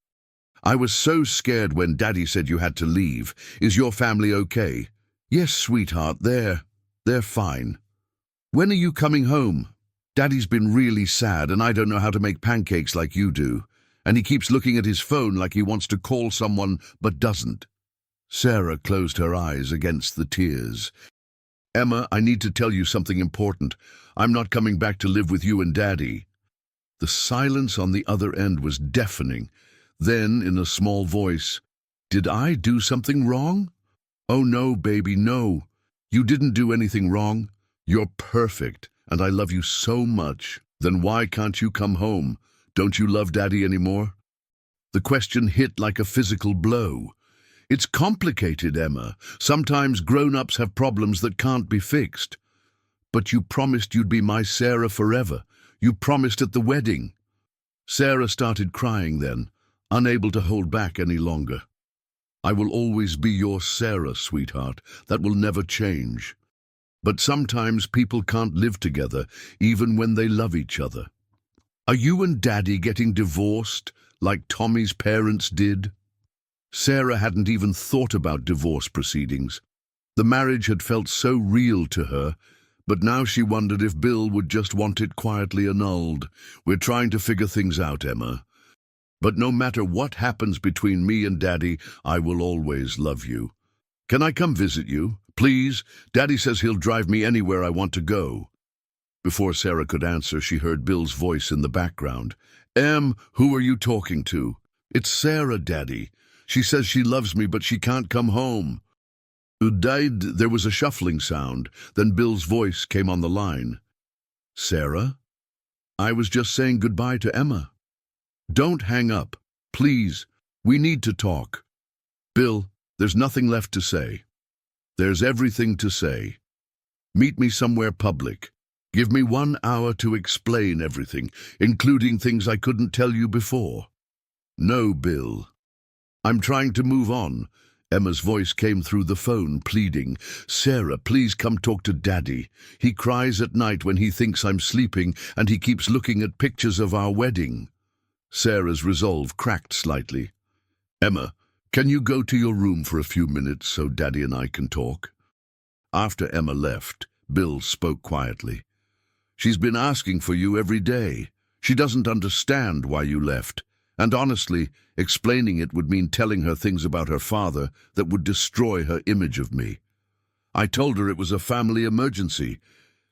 I was so scared when Daddy said you had to leave. Is your family okay? Yes, sweetheart, they're fine. When are you coming home? Daddy's been really sad and I don't know how to make pancakes like you do. And he keeps looking at his phone like he wants to call someone but doesn't. Sarah closed her eyes against the tears. Emma, I need to tell you something important. I'm not coming back to live with you and Daddy. The silence on the other end was deafening. Then, in a small voice, did I do something wrong? Oh no, baby, no. You didn't do anything wrong. You're perfect, and I love you so much. Then why can't you come home? Don't you love Daddy anymore? The question hit like a physical blow. It's complicated, Emma. Sometimes grown-ups have problems that can't be fixed. But you promised you'd be my Sarah forever. You promised at the wedding. Sarah started crying then, unable to hold back any longer. I will always be your Sarah, sweetheart. That will never change. But sometimes people can't live together, even when they love each other. Are you and Daddy getting divorced, like Tommy's parents did? Sarah hadn't even thought about divorce proceedings. The marriage had felt so real to her, but now she wondered if Bill would just want it quietly annulled. We're trying to figure things out, Emma. But no matter what happens between me and Daddy, I will always love you. Can I come visit you? Please? Daddy says he'll drive me anywhere I want to go. Before Sarah could answer, she heard Bill's voice in the background. Who are you talking to? It's Sarah, Daddy. She says she loves me, but she can't come home. Who died? There was a shuffling sound. Then Bill's voice came on the line. Sarah? I was just saying goodbye to Emma. Don't hang up. Please. We need to talk. Bill, there's nothing left to say. There's everything to say. Meet me somewhere public. Give me 1 hour to explain everything, including things I couldn't tell you before. No, Bill. I'm trying to move on. Emma's voice came through the phone, pleading. Sarah, please come talk to Daddy. He cries at night when he thinks I'm sleeping, and he keeps looking at pictures of our wedding. Sarah's resolve cracked slightly. Emma, can you go to your room for a few minutes so Daddy and I can talk? After Emma left, Bill spoke quietly. She's been asking for you every day. She doesn't understand why you left. And honestly, explaining it would mean telling her things about her father that would destroy her image of me. I told her it was a family emergency.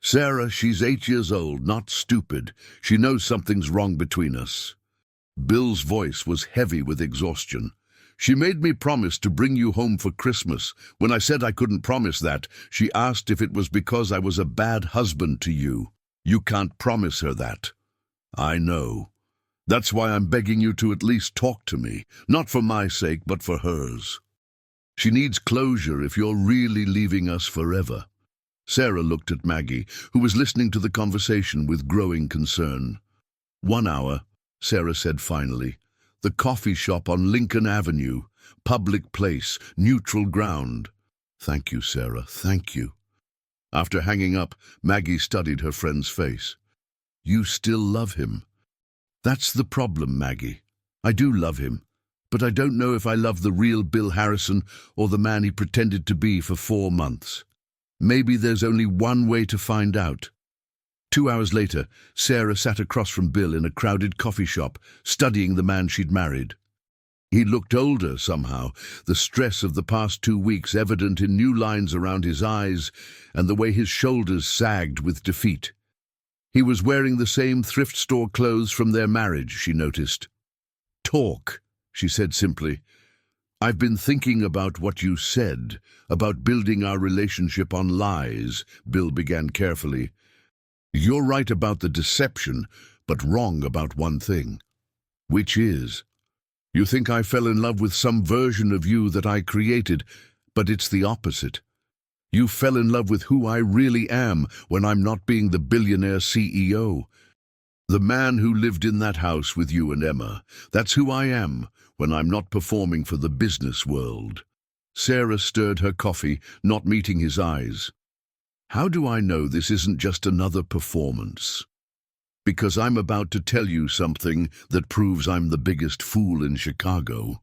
Sarah, she's 8 years old, not stupid. She knows something's wrong between us. Bill's voice was heavy with exhaustion. She made me promise to bring you home for Christmas. When I said I couldn't promise that, she asked if it was because I was a bad husband to you. You can't promise her that. I know. That's why I'm begging you to at least talk to me, not for my sake, but for hers. She needs closure if you're really leaving us forever. Sarah looked at Maggie, who was listening to the conversation with growing concern. 1 hour, Sarah said finally. The coffee shop on Lincoln Avenue, public place, neutral ground. Thank you, Sarah, thank you. After hanging up, Maggie studied her friend's face. You still love him. That's the problem, Maggie. I do love him, but I don't know if I love the real Bill Harrison or the man he pretended to be for 4 months. Maybe there's only one way to find out. 2 hours later, Sarah sat across from Bill in a crowded coffee shop, studying the man she'd married. He looked older somehow, the stress of the past 2 weeks evident in new lines around his eyes and the way his shoulders sagged with defeat. He was wearing the same thrift store clothes from their marriage, she noticed. Talk, she said simply. I've been thinking about what you said, about building our relationship on lies, Bill began carefully. You're right about the deception, but wrong about one thing. Which is? You think I fell in love with some version of you that I created, but it's the opposite. You fell in love with who I really am when I'm not being the billionaire CEO. The man who lived in that house with you and Emma. That's who I am when I'm not performing for the business world. Sarah stirred her coffee, not meeting his eyes. How do I know this isn't just another performance? Because I'm about to tell you something that proves I'm the biggest fool in Chicago.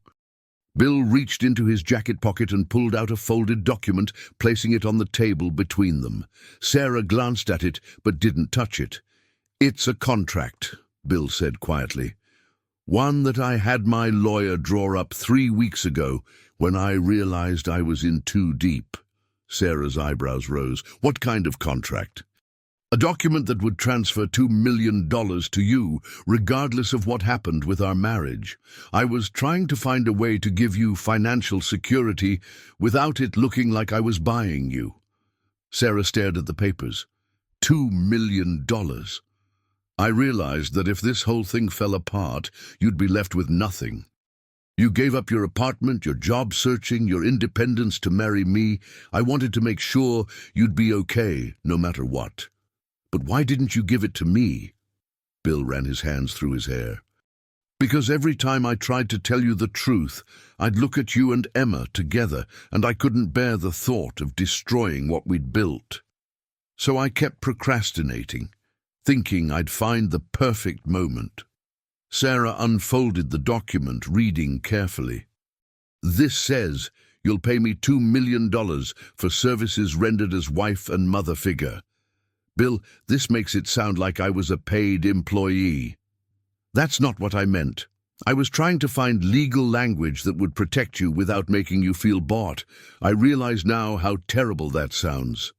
Bill reached into his jacket pocket and pulled out a folded document, placing it on the table between them. Sarah glanced at it, but didn't touch it. It's a contract, Bill said quietly. One that I had my lawyer draw up 3 weeks ago when I realized I was in too deep. Sarah's eyebrows rose. What kind of contract? A document that would transfer $2 million to you, regardless of what happened with our marriage. I was trying to find a way to give you financial security without it looking like I was buying you. Sarah stared at the papers. $2 million. I realized that if this whole thing fell apart, you'd be left with nothing. You gave up your apartment, your job searching, your independence to marry me. I wanted to make sure you'd be okay, no matter what. But why didn't you give it to me? Bill ran his hands through his hair. Because every time I tried to tell you the truth, I'd look at you and Emma together, and I couldn't bear the thought of destroying what we'd built. So I kept procrastinating, thinking I'd find the perfect moment. Sarah unfolded the document, reading carefully. This says you'll pay me $2 million for services rendered as wife and mother figure. Bill, this makes it sound like I was a paid employee. That's not what I meant. I was trying to find legal language that would protect you without making you feel bought. I realize now how terrible that sounds.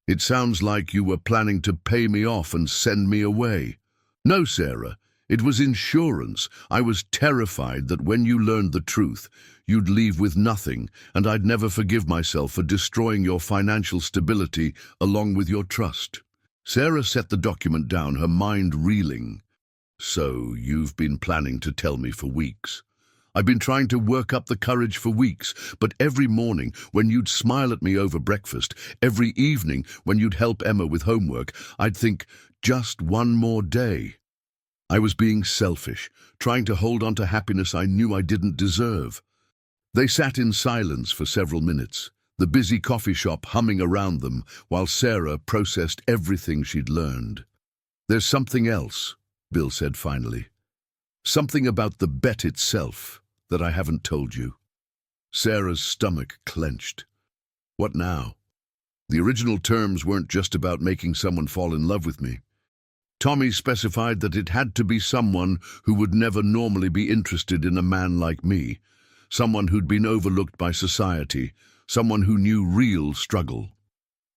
It sounds like you were planning to pay me off and send me away. No, Sarah, it was insurance. I was terrified that when you learned the truth, you'd leave with nothing, and I'd never forgive myself for destroying your financial stability along with your trust. Sarah set the document down, her mind reeling. So, you've been planning to tell me for weeks. I've been trying to work up the courage for weeks, but every morning when you'd smile at me over breakfast, every evening when you'd help Emma with homework, I'd think, just one more day. I was being selfish, trying to hold on to happiness I knew I didn't deserve. They sat in silence for several minutes, the busy coffee shop humming around them, while Sarah processed everything she'd learned. There's something else, Bill said finally. Something about the bet itself that I haven't told you. Sarah's stomach clenched. What now? The original terms weren't just about making someone fall in love with me. Tommy specified that it had to be someone who would never normally be interested in a man like me, someone who'd been overlooked by society, someone who knew real struggle.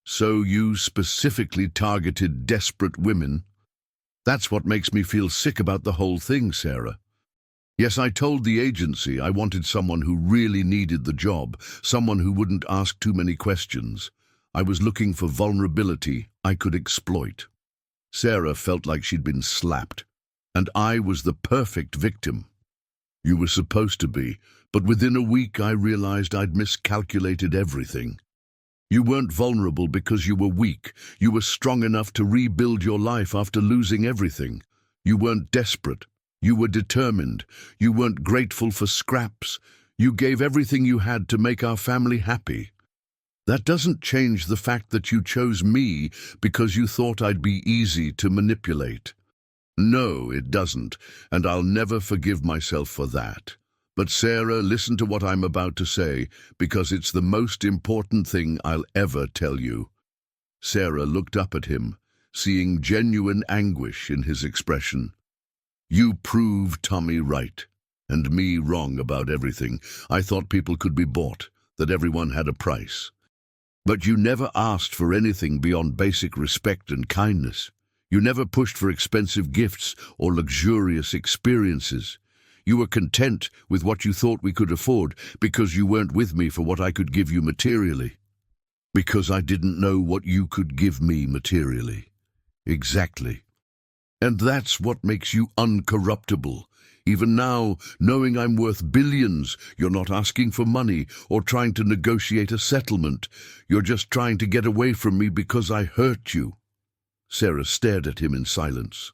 So you specifically targeted desperate women? That's what makes me feel sick about the whole thing, Sarah. Yes, I told the agency I wanted someone who really needed the job, someone who wouldn't ask too many questions. I was looking for vulnerability I could exploit. Sarah felt like she'd been slapped, and I was the perfect victim. You were supposed to be, but within a week I realized I'd miscalculated everything. You weren't vulnerable because you were weak. You were strong enough to rebuild your life after losing everything. You weren't desperate. You were determined. You weren't grateful for scraps. You gave everything you had to make our family happy. That doesn't change the fact that you chose me because you thought I'd be easy to manipulate. No, it doesn't, and I'll never forgive myself for that. But Sarah, listen to what I'm about to say, because it's the most important thing I'll ever tell you. Sarah looked up at him, seeing genuine anguish in his expression. You proved Tommy right, and me wrong about everything. I thought people could be bought, that everyone had a price. But you never asked for anything beyond basic respect and kindness. You never pushed for expensive gifts or luxurious experiences. You were content with what you thought we could afford because you weren't with me for what I could give you materially. Because I didn't know what you could give me materially. Exactly. And that's what makes you uncorruptible. Even now, knowing I'm worth billions, you're not asking for money or trying to negotiate a settlement. You're just trying to get away from me because I hurt you. Sarah stared at him in silence.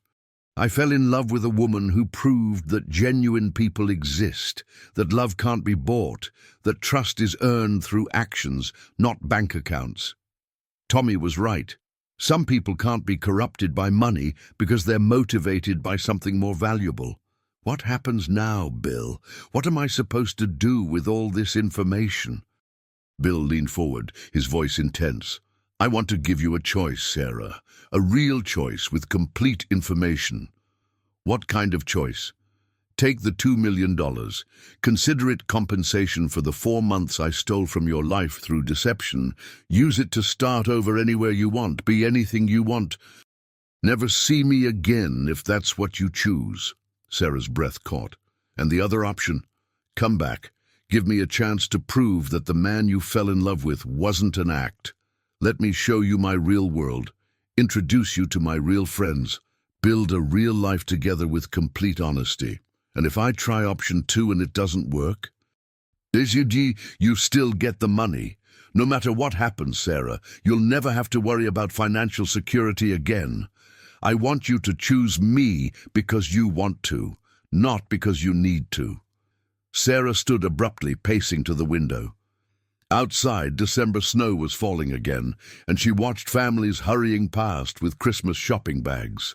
I fell in love with a woman who proved that genuine people exist, that love can't be bought, that trust is earned through actions, not bank accounts. Tommy was right. Some people can't be corrupted by money because they're motivated by something more valuable. What happens now, Bill? What am I supposed to do with all this information? Bill leaned forward, his voice intense. I want to give you a choice, Sarah. A real choice with complete information. What kind of choice? Take the $2 million. Consider it compensation for the 4 months I stole from your life through deception. Use it to start over anywhere you want, be anything you want. Never see me again if that's what you choose. Sarah's breath caught. And the other option? Come back. Give me a chance to prove that the man you fell in love with wasn't an act. Let me show you my real world. Introduce you to my real friends. Build a real life together with complete honesty. And if I try option 2 and it doesn't work? You still get the money. No matter what happens, Sarah, you'll never have to worry about financial security again. I want you to choose me because you want to, not because you need to." Sarah stood abruptly, pacing to the window. Outside, December snow was falling again, and she watched families hurrying past with Christmas shopping bags.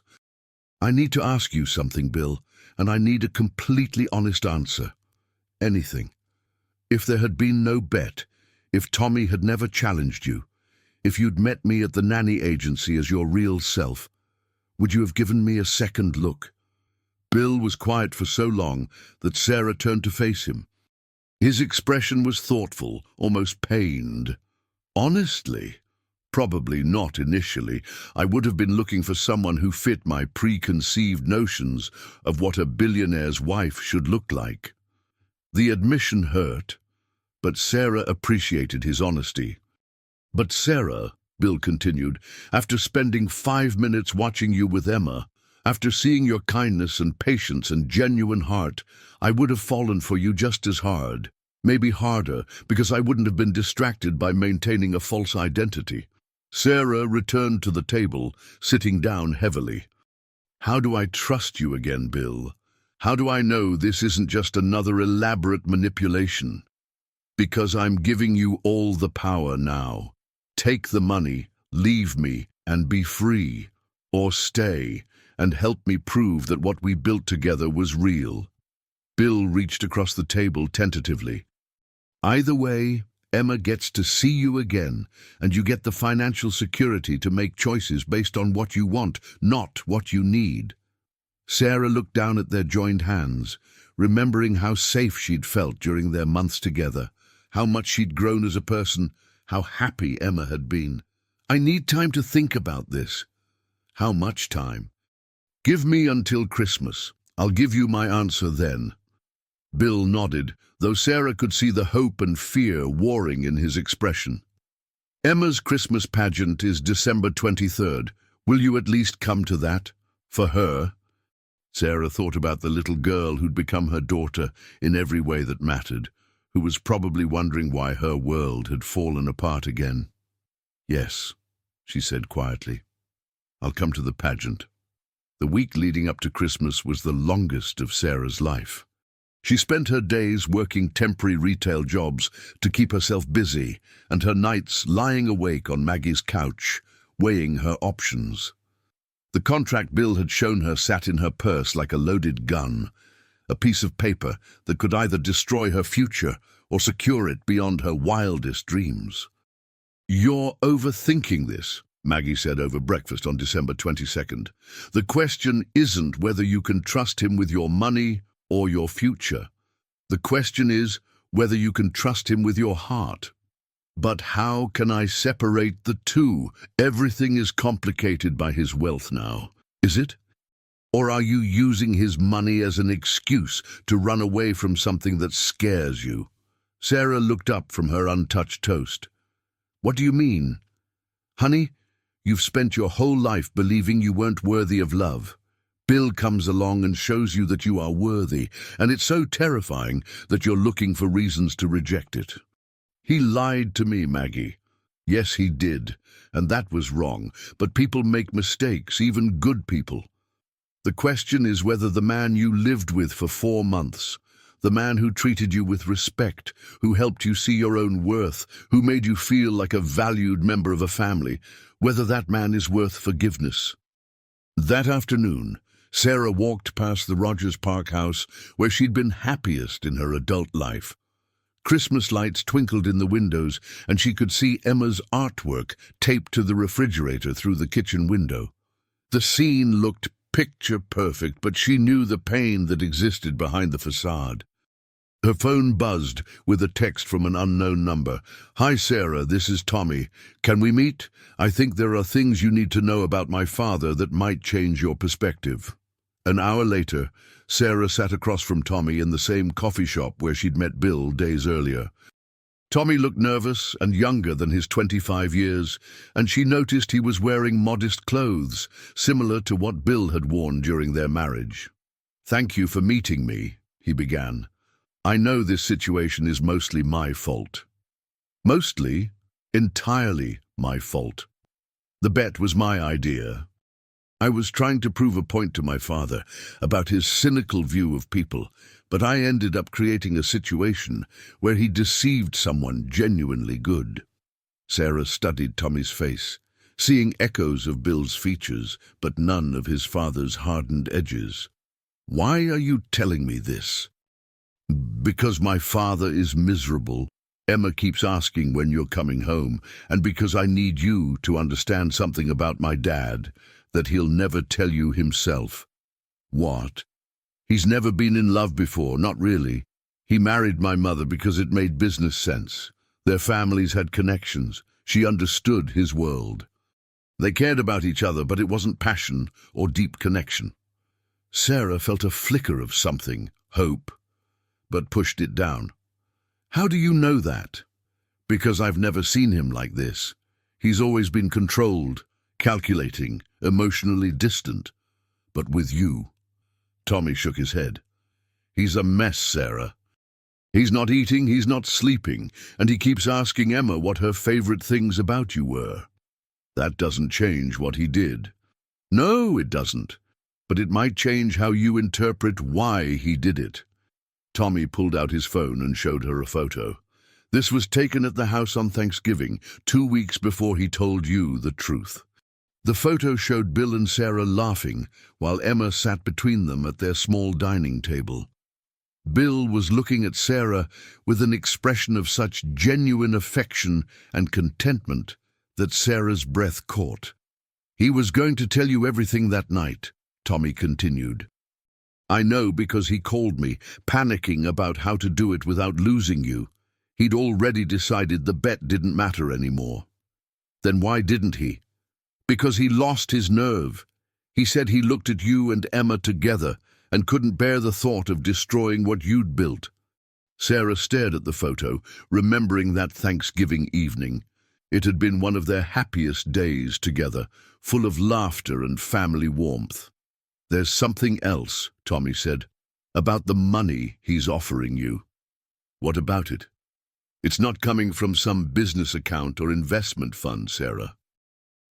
"I need to ask you something, Bill, and I need a completely honest answer. Anything. If there had been no bet, if Tommy had never challenged you, if you'd met me at the nanny agency as your real self, would you have given me a second look?" Bill was quiet for so long that Sarah turned to face him. His expression was thoughtful, almost pained. "Honestly? Probably not initially. I would have been looking for someone who fit my preconceived notions of what a billionaire's wife should look like." The admission hurt, but Sarah appreciated his honesty. "But Sarah," Bill continued, "after spending 5 minutes watching you with Emma, after seeing your kindness and patience and genuine heart, I would have fallen for you just as hard, maybe harder, because I wouldn't have been distracted by maintaining a false identity." Sarah returned to the table, sitting down heavily. "How do I trust you again, Bill? How do I know this isn't just another elaborate manipulation? Because I'm giving you all the power now. Take the money, leave me, and be free. Or stay and help me prove that what we built together was real." Bill reached across the table tentatively. "Either way, Emma gets to see you again, and you get the financial security to make choices based on what you want, not what you need." Sarah looked down at their joined hands, remembering how safe she'd felt during their months together, how much she'd grown as a person, how happy Emma had been. "I need time to think about this." "How much time?" "Give me until Christmas. I'll give you my answer then." Bill nodded, though Sarah could see the hope and fear warring in his expression. "Emma's Christmas pageant is December 23rd. Will you at least come to that? For her?" Sarah thought about the little girl who'd become her daughter in every way that mattered, who was probably wondering why her world had fallen apart again. "Yes," she said quietly. "I'll come to the pageant." The week leading up to Christmas was the longest of Sarah's life. She spent her days working temporary retail jobs to keep herself busy, and her nights lying awake on Maggie's couch, weighing her options. The contract Bill had shown her sat in her purse like a loaded gun, a piece of paper that could either destroy her future or secure it beyond her wildest dreams. "You're overthinking this," Maggie said over breakfast on December 22nd. "The question isn't whether you can trust him with your money or your future. The question is whether you can trust him with your heart." "But how can I separate the two? Everything is complicated by his wealth now, is it? Or are you using his money as an excuse to run away from something that scares you?" Sarah looked up from her untouched toast. "What do you mean?" "Honey, you've spent your whole life believing you weren't worthy of love. Bill comes along and shows you that you are worthy, and it's so terrifying that you're looking for reasons to reject it." "He lied to me, Maggie." "Yes, he did, and that was wrong, but people make mistakes, even good people. The question is whether the man you lived with for 4 months, the man who treated you with respect, who helped you see your own worth, who made you feel like a valued member of a family, whether that man is worth forgiveness." That afternoon, Sarah walked past the Rogers Park house where she'd been happiest in her adult life. Christmas lights twinkled in the windows, and she could see Emma's artwork taped to the refrigerator through the kitchen window. The scene looked picture perfect, but she knew the pain that existed behind the facade. Her phone buzzed with a text from an unknown number. "Hi, Sarah, this is Tommy. Can we meet? I think there are things you need to know about my father that might change your perspective." An hour later, Sarah sat across from Tommy in the same coffee shop where she'd met Bill days earlier. Tommy looked nervous and younger than his 25 years, and she noticed he was wearing modest clothes, similar to what Bill had worn during their marriage. "Thank you for meeting me," he began. "I know this situation is mostly my fault." "Mostly? Entirely my fault. The bet was my idea." I was trying to prove a point to my father about his cynical view of people, but I ended up creating a situation where he deceived someone genuinely good. Sarah studied Tommy's face, seeing echoes of Bill's features, but none of his father's hardened edges. Why are you telling me this? Because my father is miserable. Emma keeps asking when you're coming home, and because I need you to understand something about my dad that he'll never tell you himself. What? He's never been in love before, not really. He married my mother because it made business sense. Their families had connections. She understood his world. They cared about each other, but it wasn't passion or deep connection. Sarah felt a flicker of something, hope, but pushed it down. How do you know that? Because I've never seen him like this. He's always been controlled, calculating, emotionally distant. But with you. Tommy shook his head. He's a mess, Sarah. He's not eating, he's not sleeping, and he keeps asking Emma what her favorite things about you were. That doesn't change what he did. No, it doesn't. But it might change how you interpret why he did it. Tommy pulled out his phone and showed her a photo. This was taken at the house on Thanksgiving, 2 weeks before he told you the truth. The photo showed Bill and Sarah laughing while Emma sat between them at their small dining table. Bill was looking at Sarah with an expression of such genuine affection and contentment that Sarah's breath caught. He was going to tell you everything that night, Tommy continued. I know because he called me, panicking about how to do it without losing you. He'd already decided the bet didn't matter anymore. Then why didn't he? Because he lost his nerve. He said he looked at you and Emma together and couldn't bear the thought of destroying what you'd built. Sarah stared at the photo, remembering that Thanksgiving evening. It had been one of their happiest days together, full of laughter and family warmth. There's something else, Tommy said, about the money he's offering you. What about it? It's not coming from some business account or investment fund, Sarah.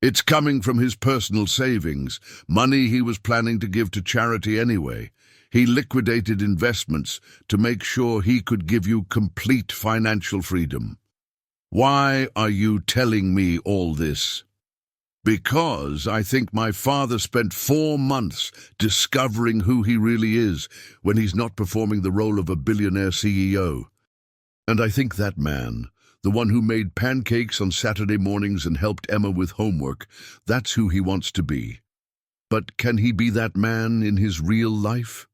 It's coming from his personal savings, money he was planning to give to charity anyway. He liquidated investments to make sure he could give you complete financial freedom. Why are you telling me all this? Because I think my father spent 4 months discovering who he really is when he's not performing the role of a billionaire CEO. And I think that man, the one who made pancakes on Saturday mornings and helped Emma with homework, that's who he wants to be. But can he be that man in his real life?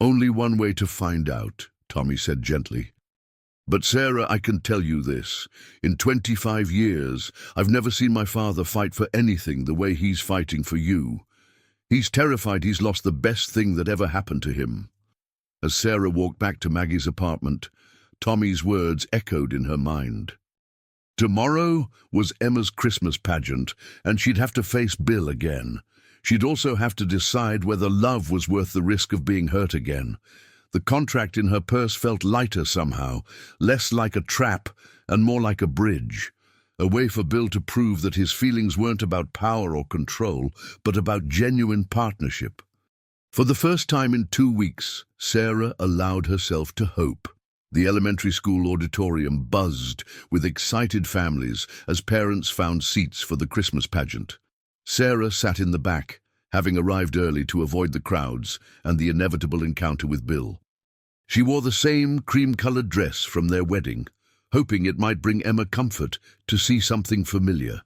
Only one way to find out, Tommy said gently. But Sarah, I can tell you this. In 25 years, I've never seen my father fight for anything the way he's fighting for you. He's terrified he's lost the best thing that ever happened to him. As Sarah walked back to Maggie's apartment, Tommy's words echoed in her mind. Tomorrow was Emma's Christmas pageant, and she'd have to face Bill again. She'd also have to decide whether love was worth the risk of being hurt again. The contract in her purse felt lighter somehow, less like a trap and more like a bridge, a way for Bill to prove that his feelings weren't about power or control, but about genuine partnership. For the first time in 2 weeks, Sarah allowed herself to hope. The elementary school auditorium buzzed with excited families as parents found seats for the Christmas pageant. Sarah sat in the back, having arrived early to avoid the crowds and the inevitable encounter with Bill. She wore the same cream-colored dress from their wedding, hoping it might bring Emma comfort to see something familiar.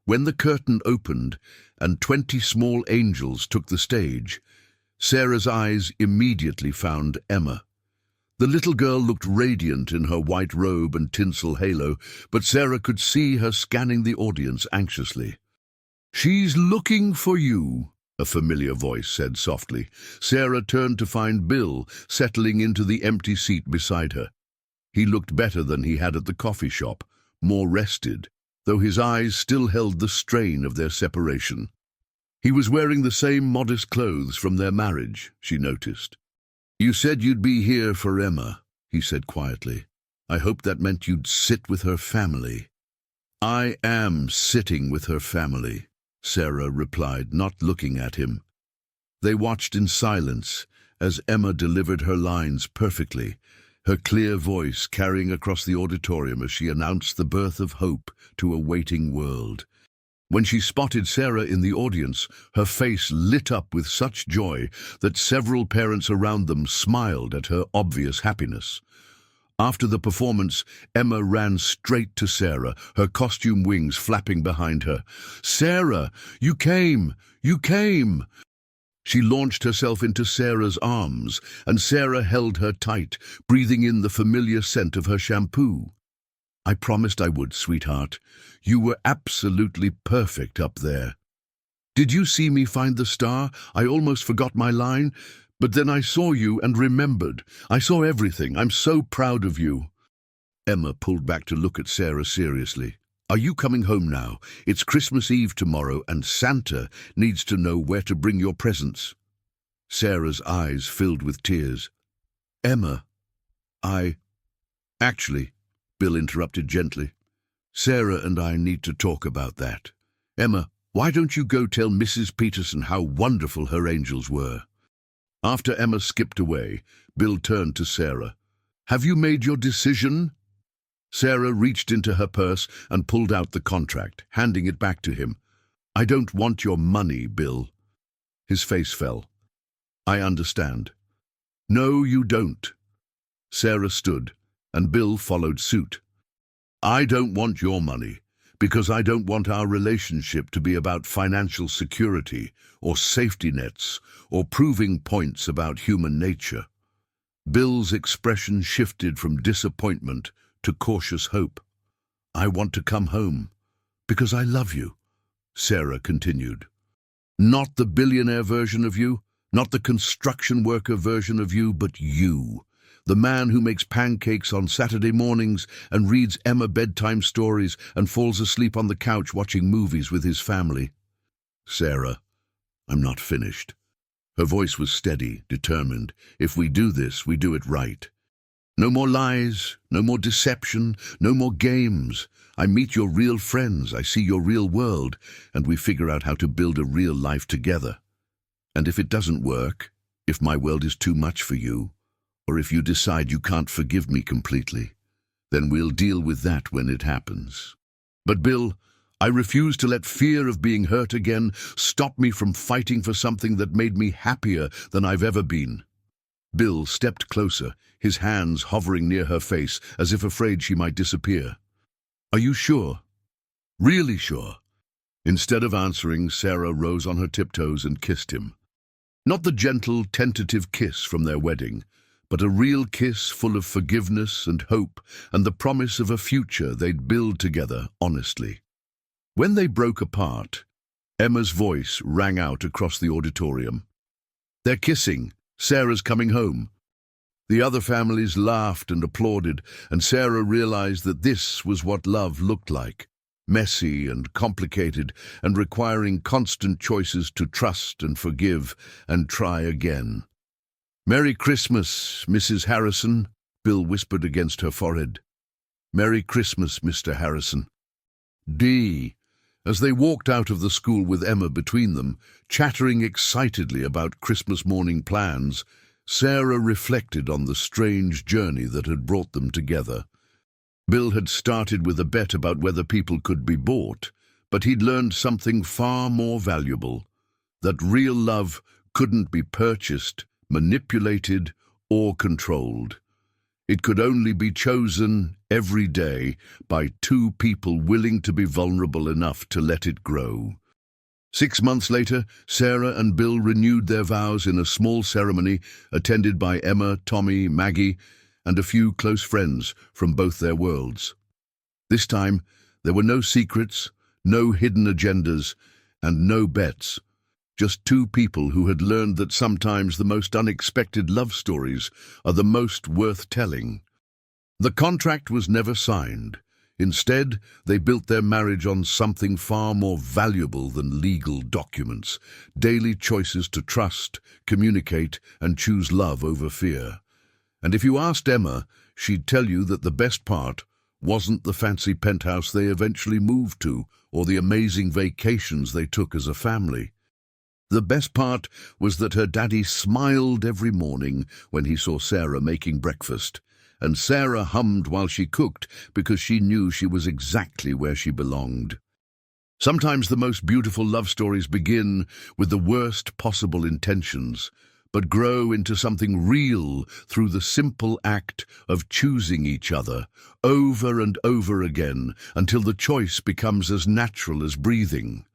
When the curtain opened and 20 small angels took the stage, Sarah's eyes immediately found Emma. The little girl looked radiant in her white robe and tinsel halo, but Sarah could see her scanning the audience anxiously. "She's looking for you," a familiar voice said softly. Sarah turned to find Bill settling into the empty seat beside her. He looked better than he had at the coffee shop, more rested, though his eyes still held the strain of their separation. He was wearing the same modest clothes from their marriage, she noticed. "You said you'd be here for Emma," he said quietly. "I hoped that meant you'd sit with her family." "I am sitting with her family," Sarah replied, not looking at him. They watched in silence as Emma delivered her lines perfectly, her clear voice carrying across the auditorium as she announced the birth of hope to a waiting world. When she spotted Sarah in the audience, her face lit up with such joy that several parents around them smiled at her obvious happiness. After the performance, Emma ran straight to Sarah, her costume wings flapping behind her. "Sarah, you came! You came!" She launched herself into Sarah's arms, and Sarah held her tight, breathing in the familiar scent of her shampoo. "I promised I would, sweetheart. You were absolutely perfect up there. Did you see me find the star? I almost forgot my line. But then I saw you and remembered. I saw everything. I'm so proud of you." Emma pulled back to look at Sarah seriously. "Are you coming home now? It's Christmas Eve tomorrow, and Santa needs to know where to bring your presents." Sarah's eyes filled with tears. "Emma, Actually," Bill interrupted gently, "Sarah and I need to talk about that. Emma, why don't you go tell Mrs. Peterson how wonderful her angels were?" After Emma skipped away, Bill turned to Sarah. "Have you made your decision?" Sarah reached into her purse and pulled out the contract, handing it back to him. "I don't want your money, Bill." His face fell. "I understand." "No, you don't." Sarah stood, and Bill followed suit. "I don't want your money, because I don't want our relationship to be about financial security or safety nets or proving points about human nature." Bill's expression shifted from disappointment to cautious hope. "I want to come home because I love you," Sarah continued. "Not the billionaire version of you, not the construction worker version of you, but you. The man who makes pancakes on Saturday mornings and reads Emma bedtime stories and falls asleep on the couch watching movies with his family." "Sarah, I'm not finished." Her voice was steady, determined. "If we do this, we do it right. No more lies, no more deception, no more games. I meet your real friends, I see your real world, and we figure out how to build a real life together. And if it doesn't work, if my world is too much for you, or if you decide you can't forgive me completely, then we'll deal with that when it happens. But Bill, I refuse to let fear of being hurt again stop me from fighting for something that made me happier than I've ever been." Bill stepped closer, his hands hovering near her face as if afraid she might disappear. "Are you sure? Really sure?" Instead of answering, Sarah rose on her tiptoes and kissed him. Not the gentle, tentative kiss from their wedding, but a real kiss full of forgiveness and hope and the promise of a future they'd build together honestly. When they broke apart, Emma's voice rang out across the auditorium. "They're kissing. Sarah's coming home." The other families laughed and applauded, and Sarah realized that this was what love looked like. Messy and complicated, and requiring constant choices to trust and forgive and try again. "Merry Christmas, Mrs. Harrison," Bill whispered against her forehead. "Merry Christmas, Mr. Harrison." As they walked out of the school with Emma between them, chattering excitedly about Christmas morning plans, Sarah reflected on the strange journey that had brought them together. Bill had started with a bet about whether people could be bought, but he'd learned something far more valuable, that real love couldn't be purchased, manipulated, or controlled. It could only be chosen every day by two people willing to be vulnerable enough to let it grow. 6 months later, Sarah and Bill renewed their vows in a small ceremony attended by Emma, Tommy, Maggie, and a few close friends from both their worlds. This time, there were no secrets, no hidden agendas, and no bets. Just two people who had learned that sometimes the most unexpected love stories are the most worth telling. The contract was never signed. Instead, they built their marriage on something far more valuable than legal documents: daily choices to trust, communicate, and choose love over fear. And if you asked Emma, she'd tell you that the best part wasn't the fancy penthouse they eventually moved to, or the amazing vacations they took as a family. The best part was that her daddy smiled every morning when he saw Sarah making breakfast, and Sarah hummed while she cooked because she knew she was exactly where she belonged. Sometimes the most beautiful love stories begin with the worst possible intentions, but grow into something real through the simple act of choosing each other over and over again until the choice becomes as natural as breathing.